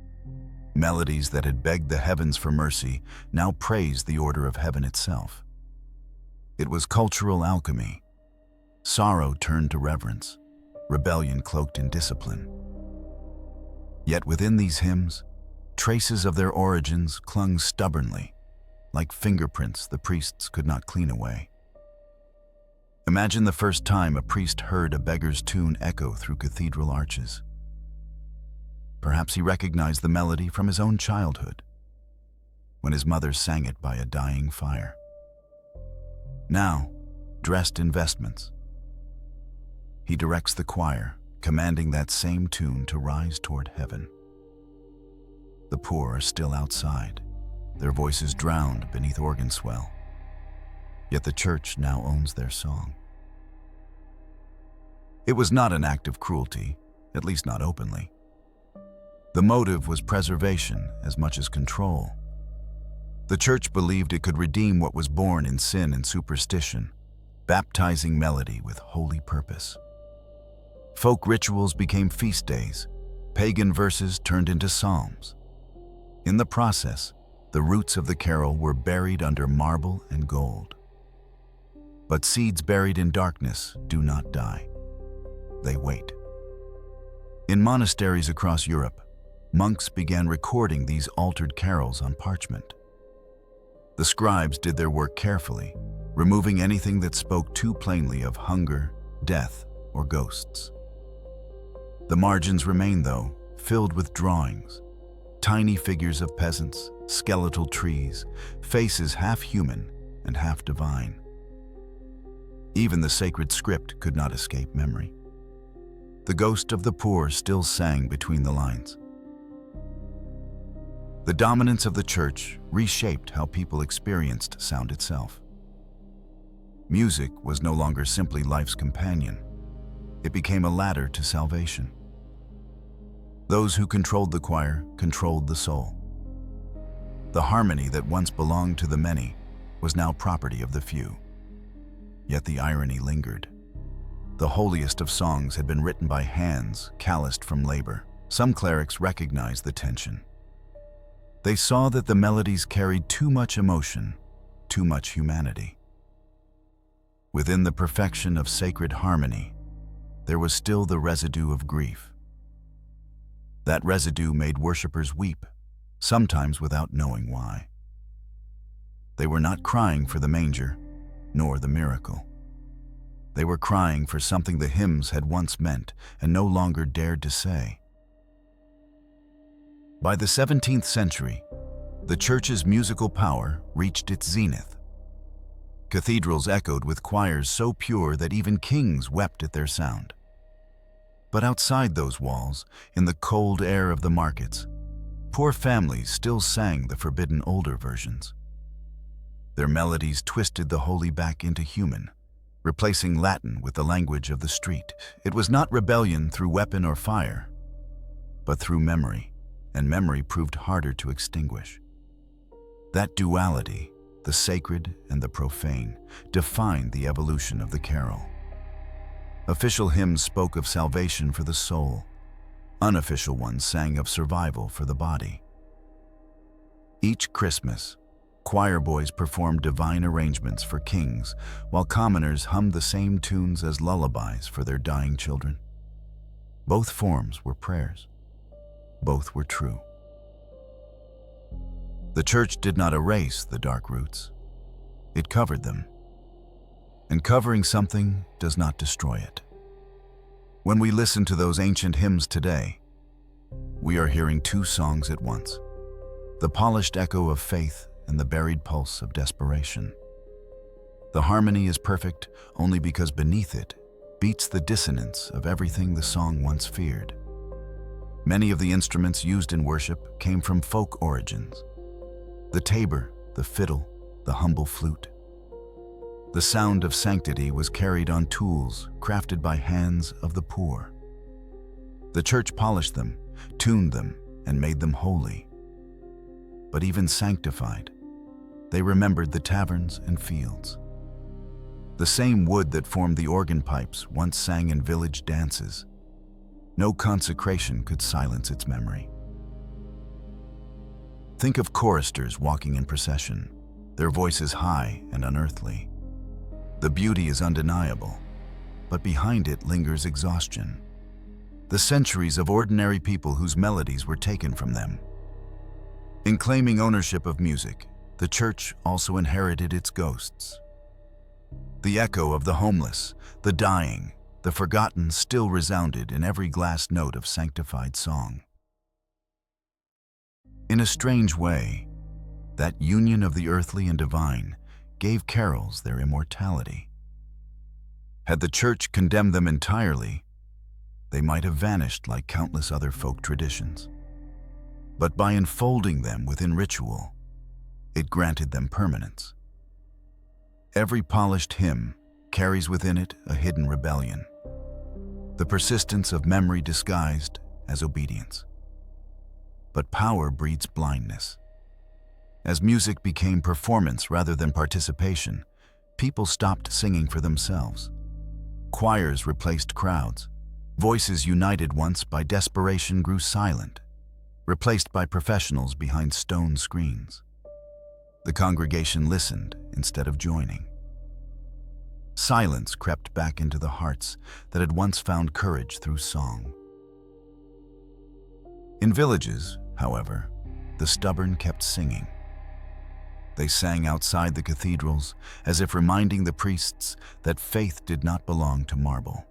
Melodies that had begged the heavens for mercy now praised the order of heaven itself. It was cultural alchemy. Sorrow turned to reverence, rebellion cloaked in discipline. Yet within these hymns, traces of their origins clung stubbornly, like fingerprints the priests could not clean away. Imagine the first time a priest heard a beggar's tune echo through cathedral arches. Perhaps he recognized the melody from his own childhood, when his mother sang it by a dying fire. Now, dressed in vestments, he directs the choir, commanding that same tune to rise toward heaven. The poor are still outside, their voices drowned beneath organ swell. Yet the church now owns their song. It was not an act of cruelty, at least not openly. The motive was preservation as much as control. The church believed it could redeem what was born in sin and superstition, baptizing melody with holy purpose. Folk rituals became feast days, pagan verses turned into psalms. In the process, the roots of the carol were buried under marble and gold. But seeds buried in darkness do not die. They wait. In monasteries across Europe, monks began recording these altered carols on parchment. The scribes did their work carefully, removing anything that spoke too plainly of hunger, death, or ghosts. The margins remain, though, filled with drawings, tiny figures of peasants, skeletal trees, faces half human and half divine. Even the sacred script could not escape memory. The ghost of the poor still sang between the lines. The dominance of the church reshaped how people experienced sound itself. Music was no longer simply life's companion. It became a ladder to salvation. Those who controlled the choir controlled the soul. The harmony that once belonged to the many was now property of the few. Yet the irony lingered. The holiest of songs had been written by hands calloused from labor. Some clerics recognized the tension. They saw that the melodies carried too much emotion, too much humanity. Within the perfection of sacred harmony, there was still the residue of grief. That residue made worshipers weep, sometimes without knowing why. They were not crying for the manger, nor the miracle. They were crying for something the hymns had once meant and no longer dared to say. By the 17th century, the church's musical power reached its zenith. Cathedrals echoed with choirs so pure that even kings wept at their sound. But outside those walls, in the cold air of the markets, poor families still sang the forbidden older versions. Their melodies twisted the holy back into human, replacing Latin with the language of the street. It was not rebellion through weapon or fire, but through memory, and memory proved harder to extinguish. That duality, the sacred and the profane, defined the evolution of the carol. Official hymns spoke of salvation for the soul. Unofficial ones sang of survival for the body. Each Christmas, choir boys performed divine arrangements for kings, while commoners hummed the same tunes as lullabies for their dying children. Both forms were prayers. Both were true. The church did not erase the dark roots. It covered them. And covering something does not destroy it. When we listen to those ancient hymns today, we are hearing two songs at once: the polished echo of faith and the buried pulse of desperation. The harmony is perfect only because beneath it beats the dissonance of everything the song once feared. Many of the instruments used in worship came from folk origins: the tabor, the fiddle, the humble flute. The sound of sanctity was carried on tools crafted by hands of the poor. The church polished them, tuned them, and made them holy. But even sanctified, they remembered the taverns and fields. The same wood that formed the organ pipes once sang in village dances. No consecration could silence its memory. Think of choristers walking in procession, their voices high and unearthly. The beauty is undeniable, but behind it lingers exhaustion. The centuries of ordinary people whose melodies were taken from them. In claiming ownership of music, the church also inherited its ghosts. The echo of the homeless, the dying, the forgotten still resounded in every glass note of sanctified song. In a strange way, that union of the earthly and divine gave carols their immortality. Had the church condemned them entirely, they might have vanished like countless other folk traditions. But by enfolding them within ritual, it granted them permanence. Every polished hymn carries within it a hidden rebellion, the persistence of memory disguised as obedience. But power breeds blindness. As music became performance rather than participation, people stopped singing for themselves. Choirs replaced crowds. Voices united once by desperation grew silent, replaced by professionals behind stone screens. The congregation listened instead of joining. Silence crept back into the hearts that had once found courage through song. In villages, however, the stubborn kept singing. They sang outside the cathedrals as if reminding the priests that faith did not belong to marble.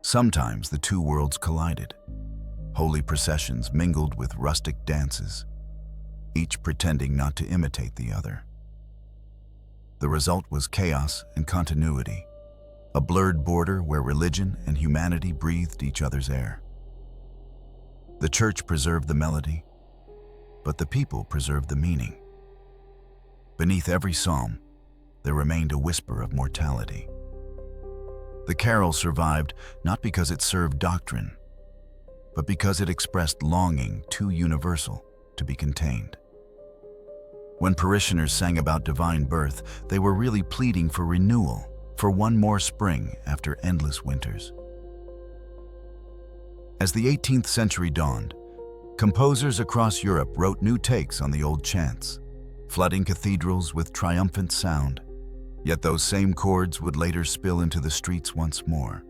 Sometimes the two worlds collided. Holy processions mingled with rustic dances, each pretending not to imitate the other. The result was chaos and continuity, a blurred border where religion and humanity breathed each other's air. The church preserved the melody, but the people preserved the meaning. Beneath every psalm, there remained a whisper of mortality. The carol survived not because it served doctrine, but because it expressed longing too universal to be contained. When parishioners sang about divine birth, they were really pleading for renewal, for one more spring after endless winters. As the 18th century dawned, composers across Europe wrote new takes on the old chants, flooding cathedrals with triumphant sound. Yet those same chords would later spill into the streets once more,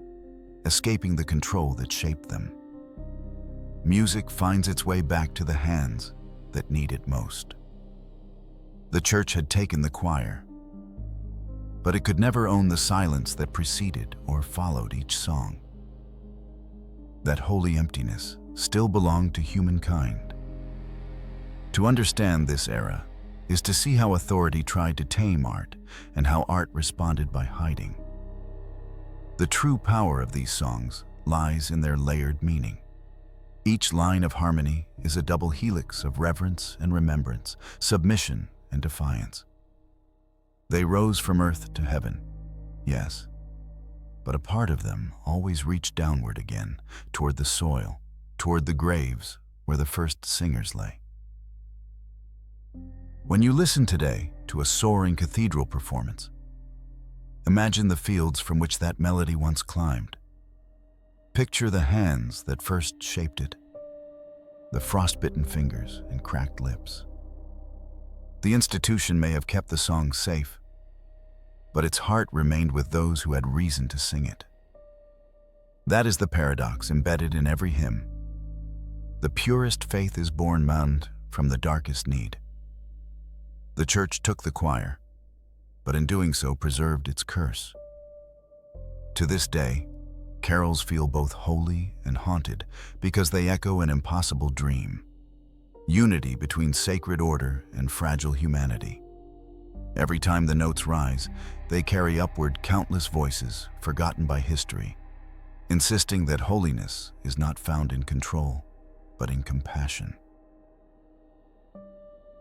escaping the control that shaped them. Music finds its way back to the hands that need it most. The church had taken the choir, but it could never own the silence that preceded or followed each song. That holy emptiness still belonged to humankind. To understand this era is to see how authority tried to tame art and how art responded by hiding. The true power of these songs lies in their layered meaning. Each line of harmony is a double helix of reverence and remembrance, submission and defiance. They rose from earth to heaven, yes, but a part of them always reached downward again, toward the soil, toward the graves where the first singers lay. When you listen today to a soaring cathedral performance, imagine the fields from which that melody once climbed. Picture the hands that first shaped it, the frostbitten fingers and cracked lips. The institution may have kept the song safe, but its heart remained with those who had reason to sing it. That is the paradox embedded in every hymn. The purest faith is born from the darkest need. The church took the choir, but in doing so preserved its curse. To this day, carols feel both holy and haunted because they echo an impossible dream: unity between sacred order and fragile humanity. Every time the notes rise, they carry upward countless voices forgotten by history, insisting that holiness is not found in control, but in compassion.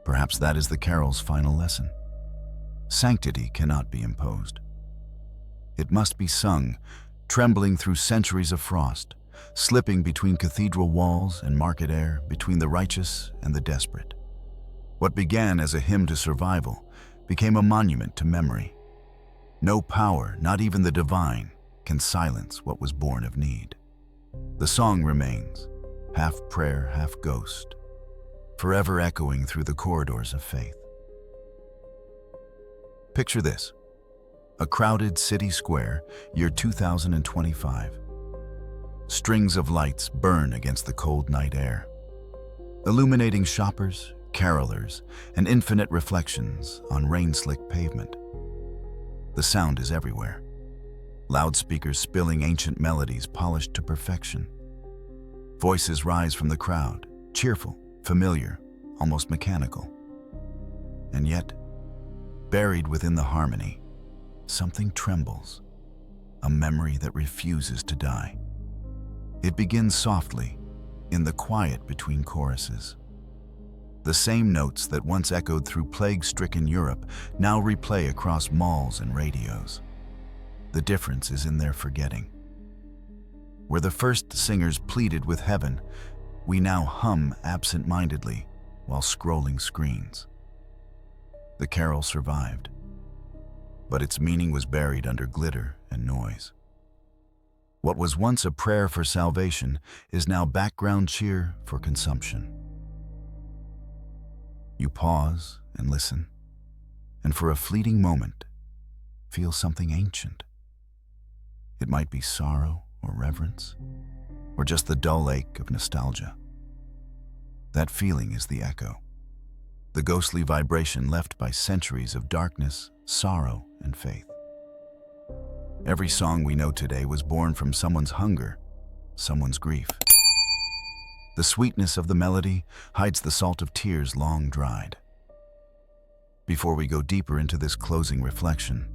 Perhaps that is the carol's final lesson. Sanctity cannot be imposed. It must be sung, trembling through centuries of frost, slipping between cathedral walls and market air, between the righteous and the desperate. What began as a hymn to survival became a monument to memory. No power, not even the divine, can silence what was born of need. The song remains, half prayer, half ghost, forever echoing through the corridors of faith. Picture this: a crowded city square, year 2025. Strings of lights burn against the cold night air, illuminating shoppers, carolers, and infinite reflections on rain-slicked pavement. The sound is everywhere. Loudspeakers spilling ancient melodies polished to perfection. Voices rise from the crowd, cheerful, familiar, almost mechanical. And yet, buried within the harmony, something trembles, a memory that refuses to die. It begins softly, in the quiet between choruses. The same notes that once echoed through plague-stricken Europe now replay across malls and radios. The difference is in their forgetting. Where the first singers pleaded with heaven, we now hum absent-mindedly while scrolling screens. The carol survived, but its meaning was buried under glitter and noise. What was once a prayer for salvation is now background cheer for consumption. You pause and listen, and for a fleeting moment, feel something ancient. It might be sorrow or reverence, or just the dull ache of nostalgia. That feeling is the echo, the ghostly vibration left by centuries of darkness, sorrow, and faith. Every song we know today was born from someone's hunger, someone's grief. The sweetness of the melody hides the salt of tears long dried. Before we go deeper into this closing reflection,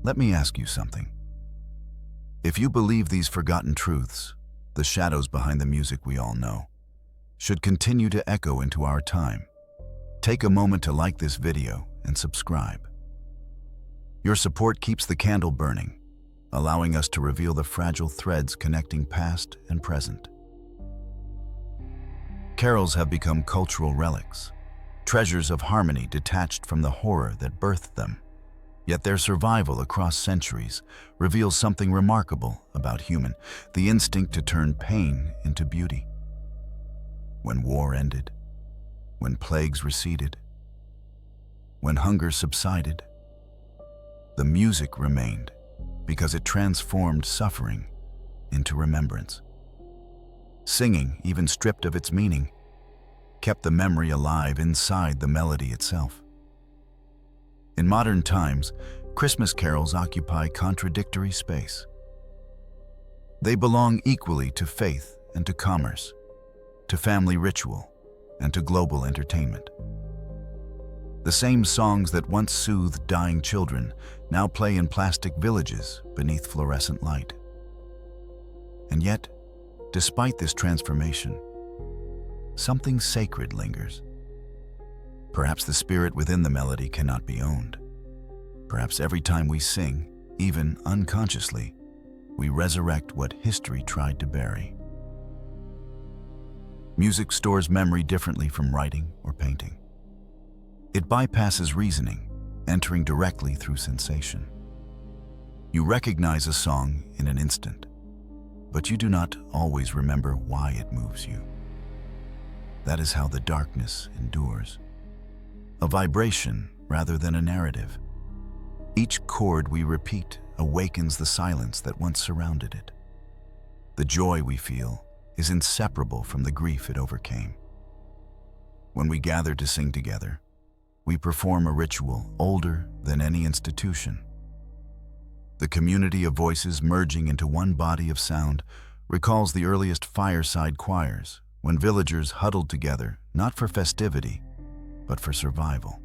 let me ask you something. If you believe these forgotten truths, the shadows behind the music we all know, should continue to echo into our time, take a moment to like this video and subscribe. Your support keeps the candle burning, allowing us to reveal the fragile threads connecting past and present. Carols have become cultural relics, treasures of harmony detached from the horror that birthed them. Yet their survival across centuries reveals something remarkable about the instinct to turn pain into beauty. When war ended, when plagues receded, when hunger subsided, the music remained because it transformed suffering into remembrance. Singing, even stripped of its meaning, kept the memory alive inside the melody itself. In modern times, Christmas carols occupy contradictory space. They belong equally to faith and to commerce, to family ritual and to global entertainment. The same songs that once soothed dying children now play in plastic villages beneath fluorescent light. And yet, despite this transformation, something sacred lingers. Perhaps the spirit within the melody cannot be owned. Perhaps every time we sing, even unconsciously, we resurrect what history tried to bury. Music stores memory differently from writing or painting. It bypasses reasoning, entering directly through sensation. You recognize a song in an instant, but you do not always remember why it moves you. That is how the darkness endures. A vibration rather than a narrative. Each chord we repeat awakens the silence that once surrounded it. The joy we feel is inseparable from the grief it overcame. When we gather to sing together, we perform a ritual older than any institution. The community of voices merging into one body of sound recalls the earliest fireside choirs, when villagers huddled together not for festivity, but for survival.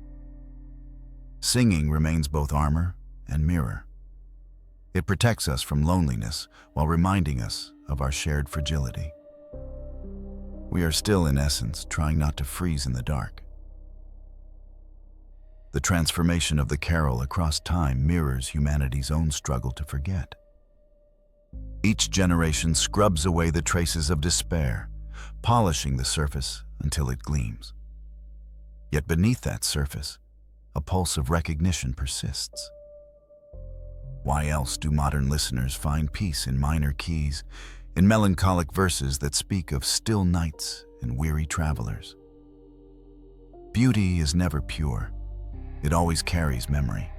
Singing remains both armor and mirror. It protects us from loneliness while reminding us of our shared fragility. We are still, in essence, trying not to freeze in the dark. The transformation of the carol across time mirrors humanity's own struggle to forget. Each generation scrubs away the traces of despair, polishing the surface until it gleams. Yet beneath that surface, a pulse of recognition persists. Why else do modern listeners find peace in minor keys, in melancholic verses that speak of still nights and weary travelers? Beauty is never pure. It always carries memory.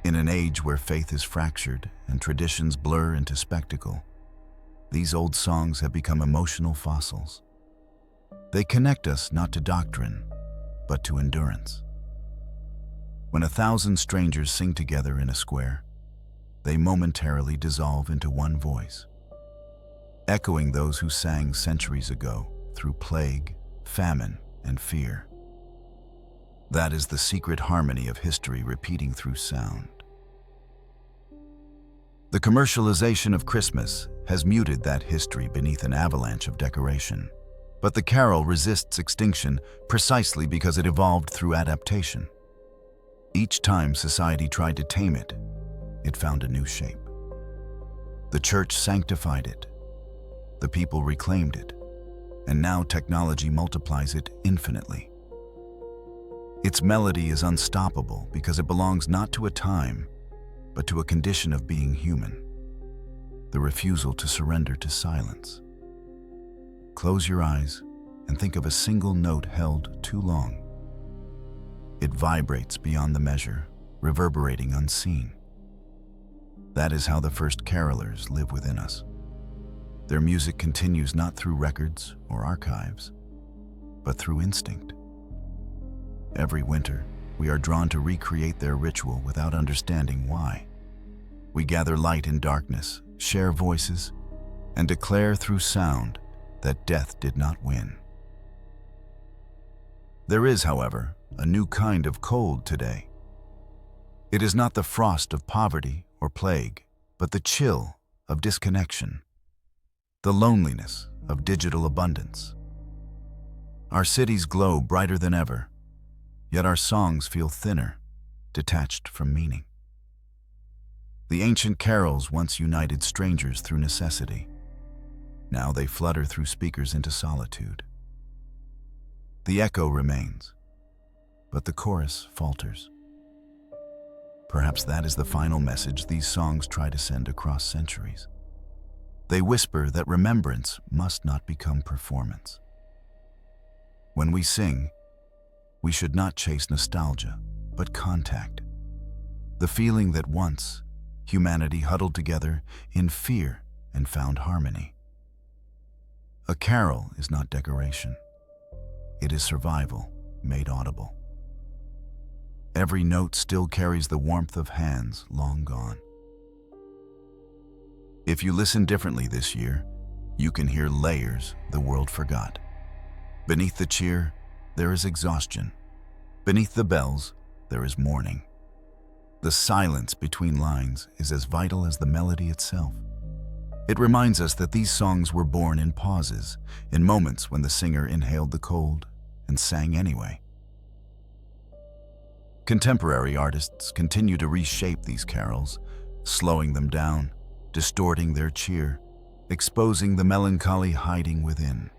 In an age where faith is fractured and traditions blur into spectacle, these old songs have become emotional fossils. They connect us not to doctrine, but to endurance. When 1,000 strangers sing together in a square, they momentarily dissolve into one voice, echoing those who sang centuries ago through plague, famine, and fear. That is the secret harmony of history repeating through sound. The commercialization of Christmas has muted that history beneath an avalanche of decoration. But the carol resists extinction precisely because it evolved through adaptation. Each time society tried to tame it, it found a new shape. The church sanctified it, the people reclaimed it, and now technology multiplies it infinitely. Its melody is unstoppable because it belongs not to a time, but to a condition of being human, the refusal to surrender to silence. Close your eyes and think of a single note held too long. It vibrates beyond the measure, reverberating unseen. That is how the first carolers live within us. Their music continues not through records or archives, but through instinct. Every winter, we are drawn to recreate their ritual without understanding why. We gather light in darkness, share voices, and declare through sound that death did not win. There is, however, a new kind of cold today. It is not the frost of poverty or plague, but the chill of disconnection, the loneliness of digital abundance. Our cities glow brighter than ever, yet our songs feel thinner, detached from meaning. The ancient carols once united strangers through necessity. Now they flutter through speakers into solitude. The echo remains, but the chorus falters. Perhaps that is the final message these songs try to send across centuries. They whisper that remembrance must not become performance. When we sing, we should not chase nostalgia, but contact. The feeling that once humanity huddled together in fear and found harmony. A carol is not decoration. It is survival made audible. Every note still carries the warmth of hands long gone. If you listen differently this year, you can hear layers the world forgot. Beneath the cheer, there is exhaustion. Beneath the bells, there is mourning. The silence between lines is as vital as the melody itself. It reminds us that these songs were born in pauses, in moments when the singer inhaled the cold and sang anyway. Contemporary artists continue to reshape these carols, slowing them down, distorting their cheer, exposing the melancholy hiding within.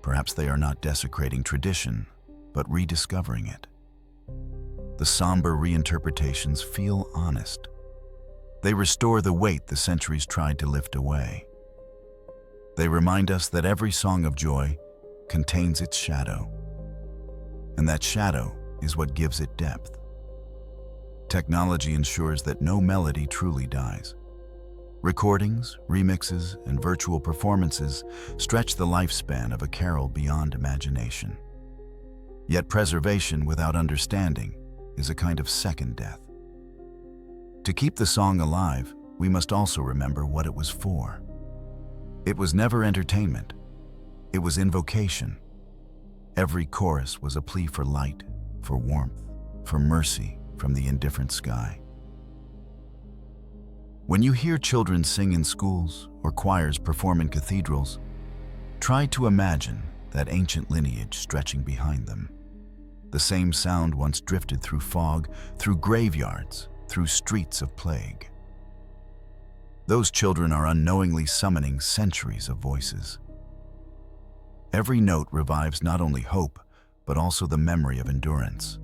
Perhaps they are not desecrating tradition, but rediscovering it. The somber reinterpretations feel honest. They restore the weight the centuries tried to lift away. They remind us that every song of joy contains its shadow, and that shadow is what gives it depth. Technology ensures that no melody truly dies. Recordings, remixes, and virtual performances stretch the lifespan of a carol beyond imagination. Yet preservation without understanding is a kind of second death. To keep the song alive, we must also remember what it was for. It was never entertainment. It was invocation. Every chorus was a plea for light, for warmth, for mercy from the indifferent sky. When you hear children sing in schools or choirs perform in cathedrals, try to imagine that ancient lineage stretching behind them. The same sound once drifted through fog, through graveyards, through streets of plague. Those children are unknowingly summoning centuries of voices. Every note revives not only hope, but also the memory of endurance.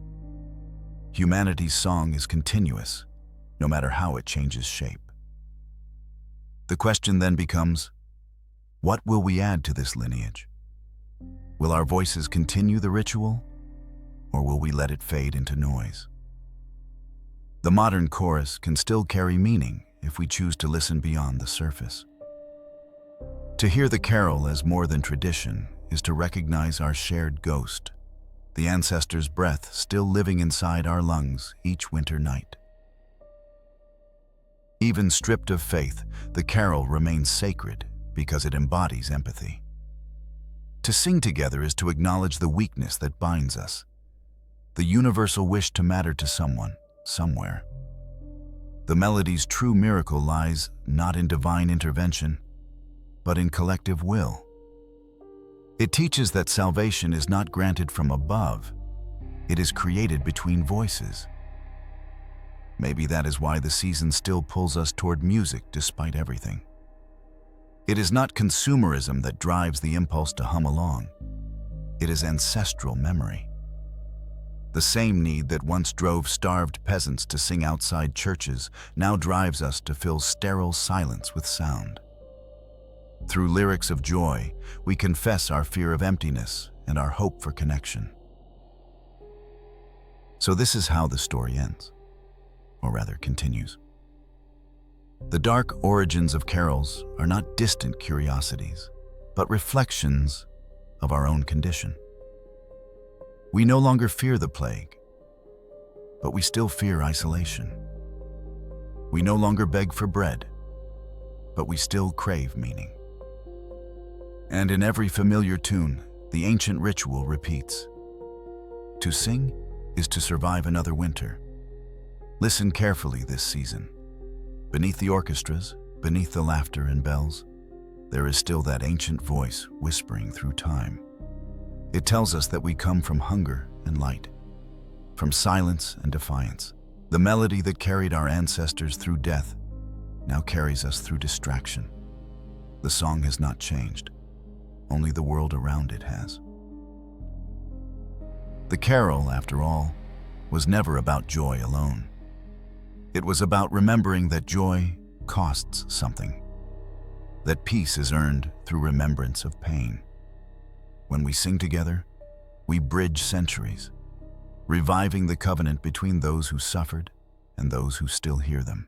Humanity's song is continuous, no matter how it changes shape. The question then becomes, what will we add to this lineage? Will our voices continue the ritual, or will we let it fade into noise? The modern chorus can still carry meaning if we choose to listen beyond the surface. To hear the carol as more than tradition is to recognize our shared ghost, the ancestors' breath still living inside our lungs each winter night. Even stripped of faith, the carol remains sacred because it embodies empathy. To sing together is to acknowledge the weakness that binds us, the universal wish to matter to someone, somewhere. The melody's true miracle lies not in divine intervention, but in collective will. It teaches that salvation is not granted from above, it is created between voices. Maybe that is why the season still pulls us toward music despite everything. It is not consumerism that drives the impulse to hum along. It is ancestral memory. The same need that once drove starved peasants to sing outside churches now drives us to fill sterile silence with sound. Through lyrics of joy, we confess our fear of emptiness and our hope for connection. So this is how the story ends, or rather continues. The dark origins of carols are not distant curiosities, but reflections of our own condition. We no longer fear the plague, but we still fear isolation. We no longer beg for bread, but we still crave meaning. And in every familiar tune, the ancient ritual repeats. To sing is to survive another winter. Listen carefully this season. Beneath the orchestras, beneath the laughter and bells, there is still that ancient voice whispering through time. It tells us that we come from hunger and light, from silence and defiance. The melody that carried our ancestors through death now carries us through distraction. The song has not changed. Only the world around it has. The carol, after all, was never about joy alone. It was about remembering that joy costs something, that peace is earned through remembrance of pain. When we sing together, we bridge centuries, reviving the covenant between those who suffered and those who still hear them.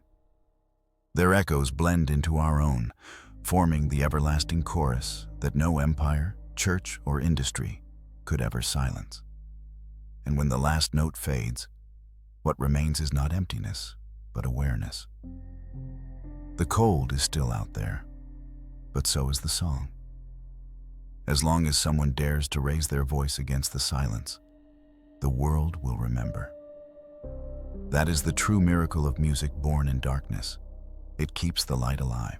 Their echoes blend into our own, forming the everlasting chorus that no empire, church, or industry could ever silence. And when the last note fades, what remains is not emptiness, but awareness. The cold is still out there, but so is the song. As long as someone dares to raise their voice against the silence, the world will remember. That is the true miracle of music born in darkness. It keeps the light alive.